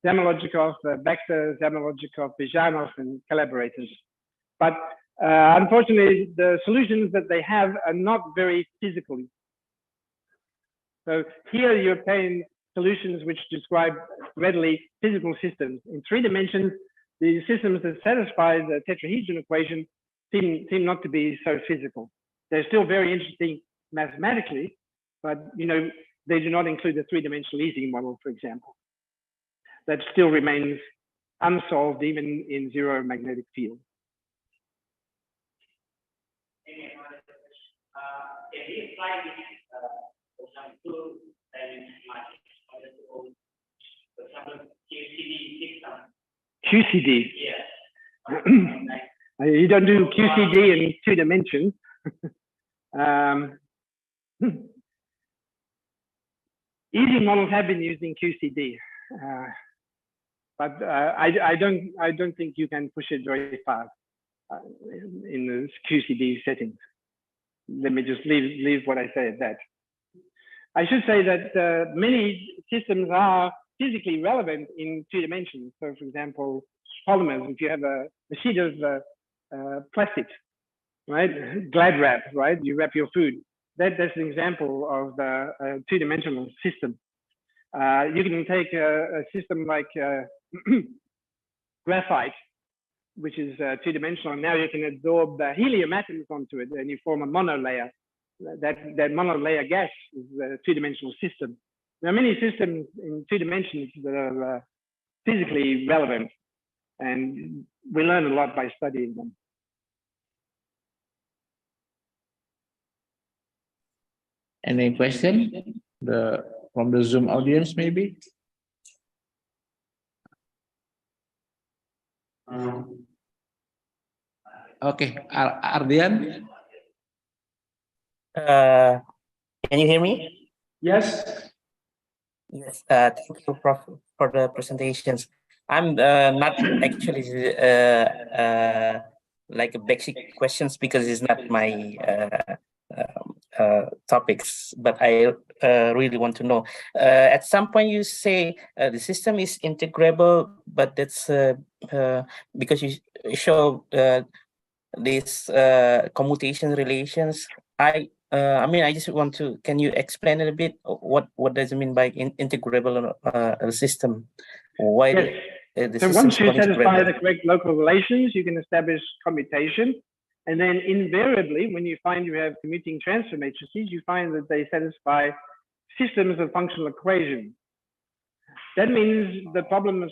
Zamolodchikov, Baxter, Zamolodchikov, Bizhanov, and collaborators. But unfortunately, the solutions that they have are not very physical. So here you obtain solutions which describe readily physical systems. In 3 dimensions, the systems that satisfy the tetrahedron equation seem not to be so physical. They're still very interesting mathematically, but they do not include the 3-dimensional Ising model, for example. That still remains unsolved even in zero magnetic field. Can we apply this for some 2-dimensional matrix, for example, QCD system? QCD? Yes. You don't do QCD in 2 dimensions. Ising models have been used in QCD, but I don't think you can push it very far in the QCD settings. Let me just leave what I say at that. I should say that many systems are physically relevant in 2 dimensions. So, for example, polymers. If you have a sheet of plastic, right, Glad wrap, right, you wrap your food. That's an example of the 2-dimensional system. You can take a system like graphite, which is 2-dimensional, and now you can absorb the helium atoms onto it, and you form a monolayer. That monolayer gas is a 2-dimensional system. There are many systems in 2 dimensions that are physically relevant, and we learn a lot by studying them. Any question from the Zoom audience, maybe? Okay, Ardian. Can you hear me? Yes. Yes. Thank you, Prof, for the presentations. I'm not actually like a basic questions because it's not my topics, but I really want to know. At some point, you say the system is integrable, but that's because you show these commutation relations. I mean, I just want to. Can you explain it a bit? What does it mean by integrable system? Why? Yes. So once you satisfy the correct local relations, you can establish commutation. And then invariably, when you find you have commuting transfer matrices, you find that they satisfy systems of functional equations. That means the problem of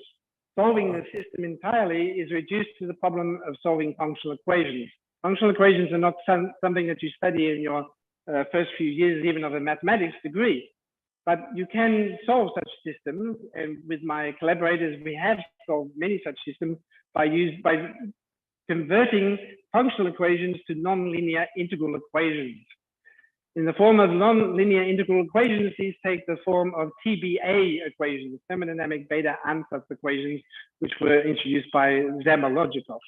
solving the system entirely is reduced to the problem of solving functional equations. Functional equations are not something that you study in your first few years, even of a mathematics degree. But you can solve such systems, and with my collaborators, we have solved many such systems by converting functional equations to nonlinear integral equations. In the form of nonlinear integral equations, these take the form of TBA equations, thermodynamic beta ansatz equations, which were introduced by Zamolodchikov.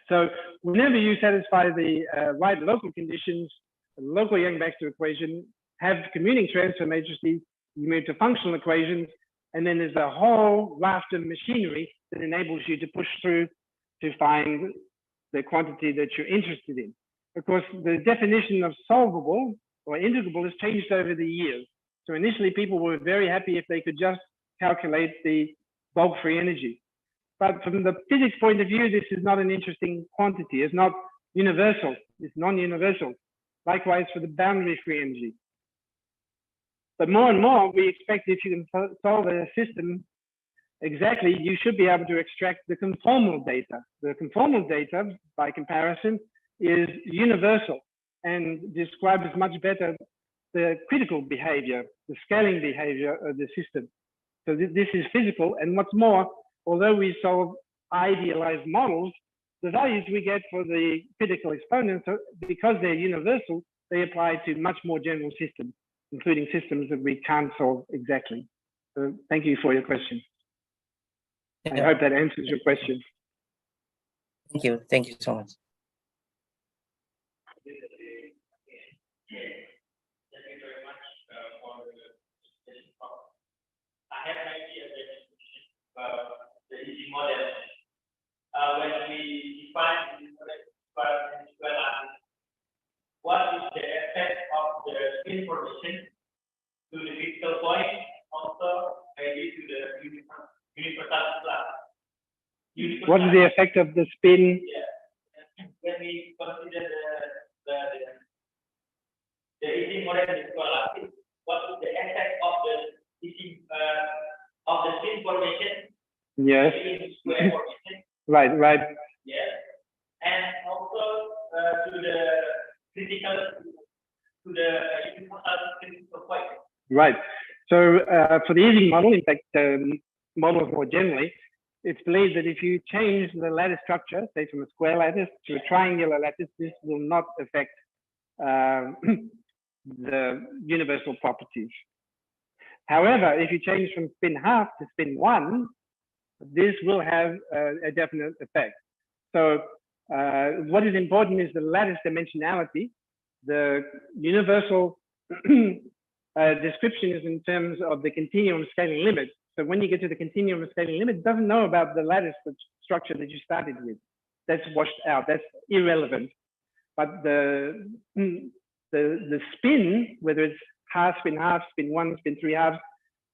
So whenever you satisfy the right local conditions, the local Yang-Baxter equation, have commuting transfer matrices, you move to functional equations, and then there's a whole raft of machinery that enables you to push through to find the quantity that you're interested in. Of course, the definition of solvable or integrable has changed over the years. So initially, people were very happy if they could just calculate the bulk free energy. But from the physics point of view, this is not an interesting quantity. It's not universal. It's non-universal. Likewise for the boundary free energy. But more and more, we expect if you can solve a system exactly, you should be able to extract the conformal data. The conformal data, by comparison, is universal and describes much better the critical behavior, the scaling behavior of the system. So this is physical, and what's more, although we solve idealized models, the values we get for the critical exponents, because they're universal, they apply to much more general systems, including systems that we can't solve exactly. So thank you for your question. I hope that answers your question. Thank you. Thank you so much. Thank you very much for the presentation. I have an idea about the Ising model. When we define the what is the effect of the spin formation to the critical point, also maybe to the universal class. What is the effect of the spin? Yeah. When we consider the Ising model is scholastic, what is the effect of the Ising of the spin formation? Yes. Square formation. Right. Yes. And also to the critical, to the universal critical point. Right. So for the Ising model, in fact, models more generally, it's believed that if you change the lattice structure, say from a square lattice to a triangular lattice, this will not affect the universal properties. However, if you change from spin half to spin 1, this will have a definite effect. So what is important is the lattice dimensionality. The universal description is in terms of the continuum scaling limit. So when you get to the continuum scaling limit, it doesn't know about the lattice structure that you started with. That's washed out. That's irrelevant. But the spin, whether it's half, spin 1, spin 3 halves,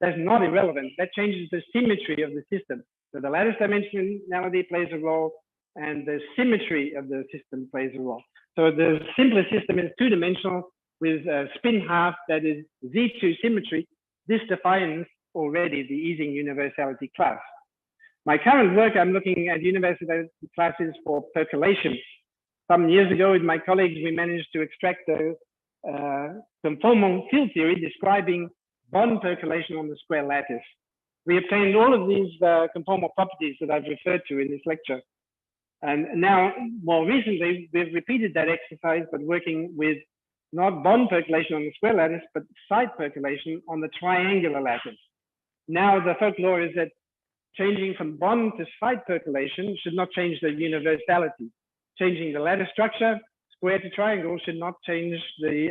that's not irrelevant. That changes the symmetry of the system. So the lattice dimensionality plays a role, and the symmetry of the system plays a role. So the simplest system is two-dimensional with spin half, that is Z2 symmetry. This defines already the Ising universality class. My current work, I'm looking at universality classes for percolation. Some years ago with my colleagues, we managed to extract the conformal field theory describing bond percolation on the square lattice. We obtained all of these conformal properties that I've referred to in this lecture. And now, more recently, we've repeated that exercise, but working with not bond percolation on the square lattice, but side percolation on the triangular lattice. Now, the folklore is that changing from bond to side percolation should not change the universality. Changing the lattice structure, square to triangle, should not change the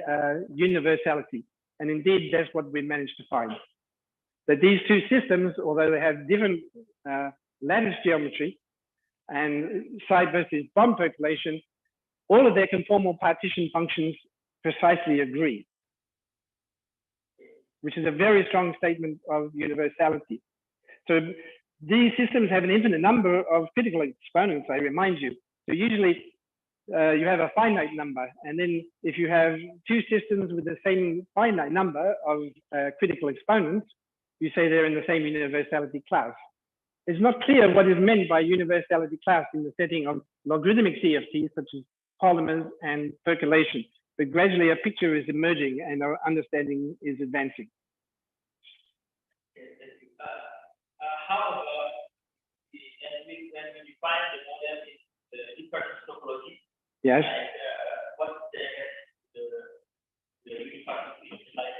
universality. And indeed, that's what we managed to find. That these two systems, although they have different lattice geometry and side versus bond percolation, all of their conformal partition functions precisely agree, which is a very strong statement of universality. So these systems have an infinite number of critical exponents, I remind you. So usually you have a finite number, and then if you have two systems with the same finite number of critical exponents, you say they're in the same universality class. It's not clear what is meant by universality class in the setting of logarithmic CFTs, such as polymers and percolation, but gradually a picture is emerging and our understanding is advancing. How about when we define the model in the inverse topology? Yes. What's the universe like?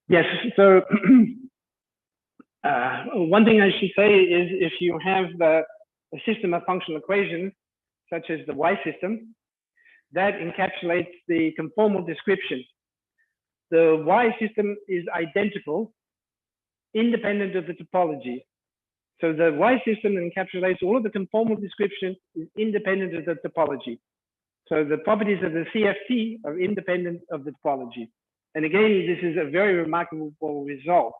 Yes. So one thing I should say is if you have a system of functional equations, such as the Y system, that encapsulates the conformal description. The Y system is identical, independent of the topology. So the Y system encapsulates all of the conformal description is independent of the topology. So the properties of the CFT are independent of the topology. And again, this is a very remarkable result.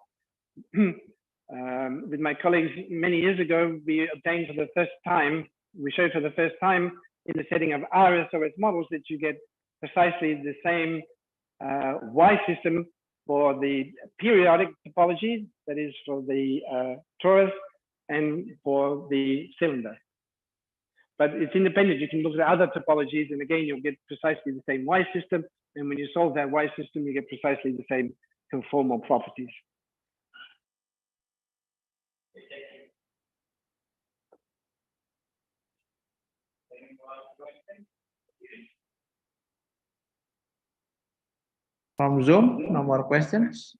With my colleagues many years ago, we obtained for the first time, we showed for the first time in the setting of RSOS models that you get precisely the same Y system for the periodic topology, that is for the torus, and for the cylinder. But it's independent. You can look at other topologies, and again, you'll get precisely the same Y system. And when you solve that Y system, you get precisely the same conformal properties. From Zoom, no more questions?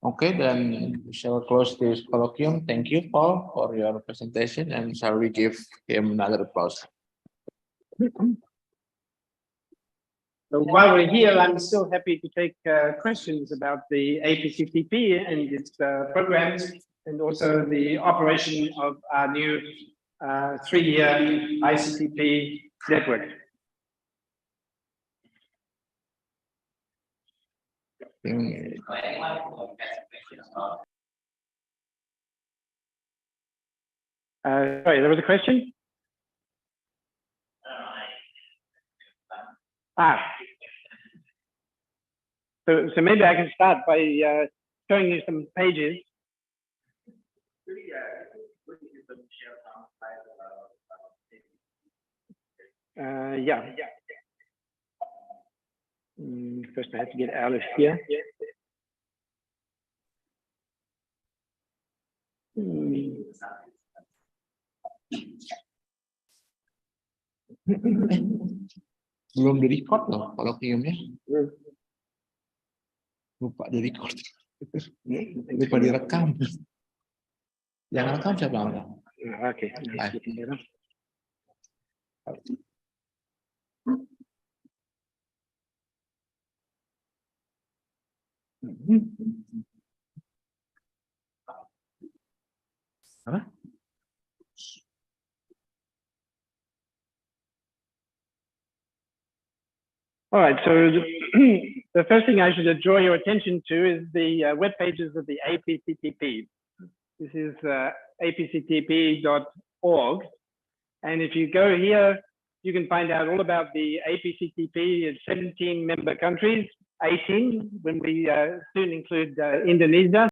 Okay, then we shall close this colloquium. Thank you, Paul, for your presentation, and shall we give him another applause? So while we're here, I'm still happy to take questions about the APCTP and its programs, and also the operation of our new 3-year ICTP network. Sorry, there was a question? So maybe I can start by showing you some pages. Yeah. First I have to get out of here. Belum di record loh colloquiumnya. Lupa di record. Lupa direkam. Yang rekam siapa? Okay. Apa? All right, so the first thing I should draw your attention to is the web pages of the APCTP. This is apctp.org. And if you go here, you can find out all about the APCTP. It's 17 member countries, 18 when we soon include Indonesia.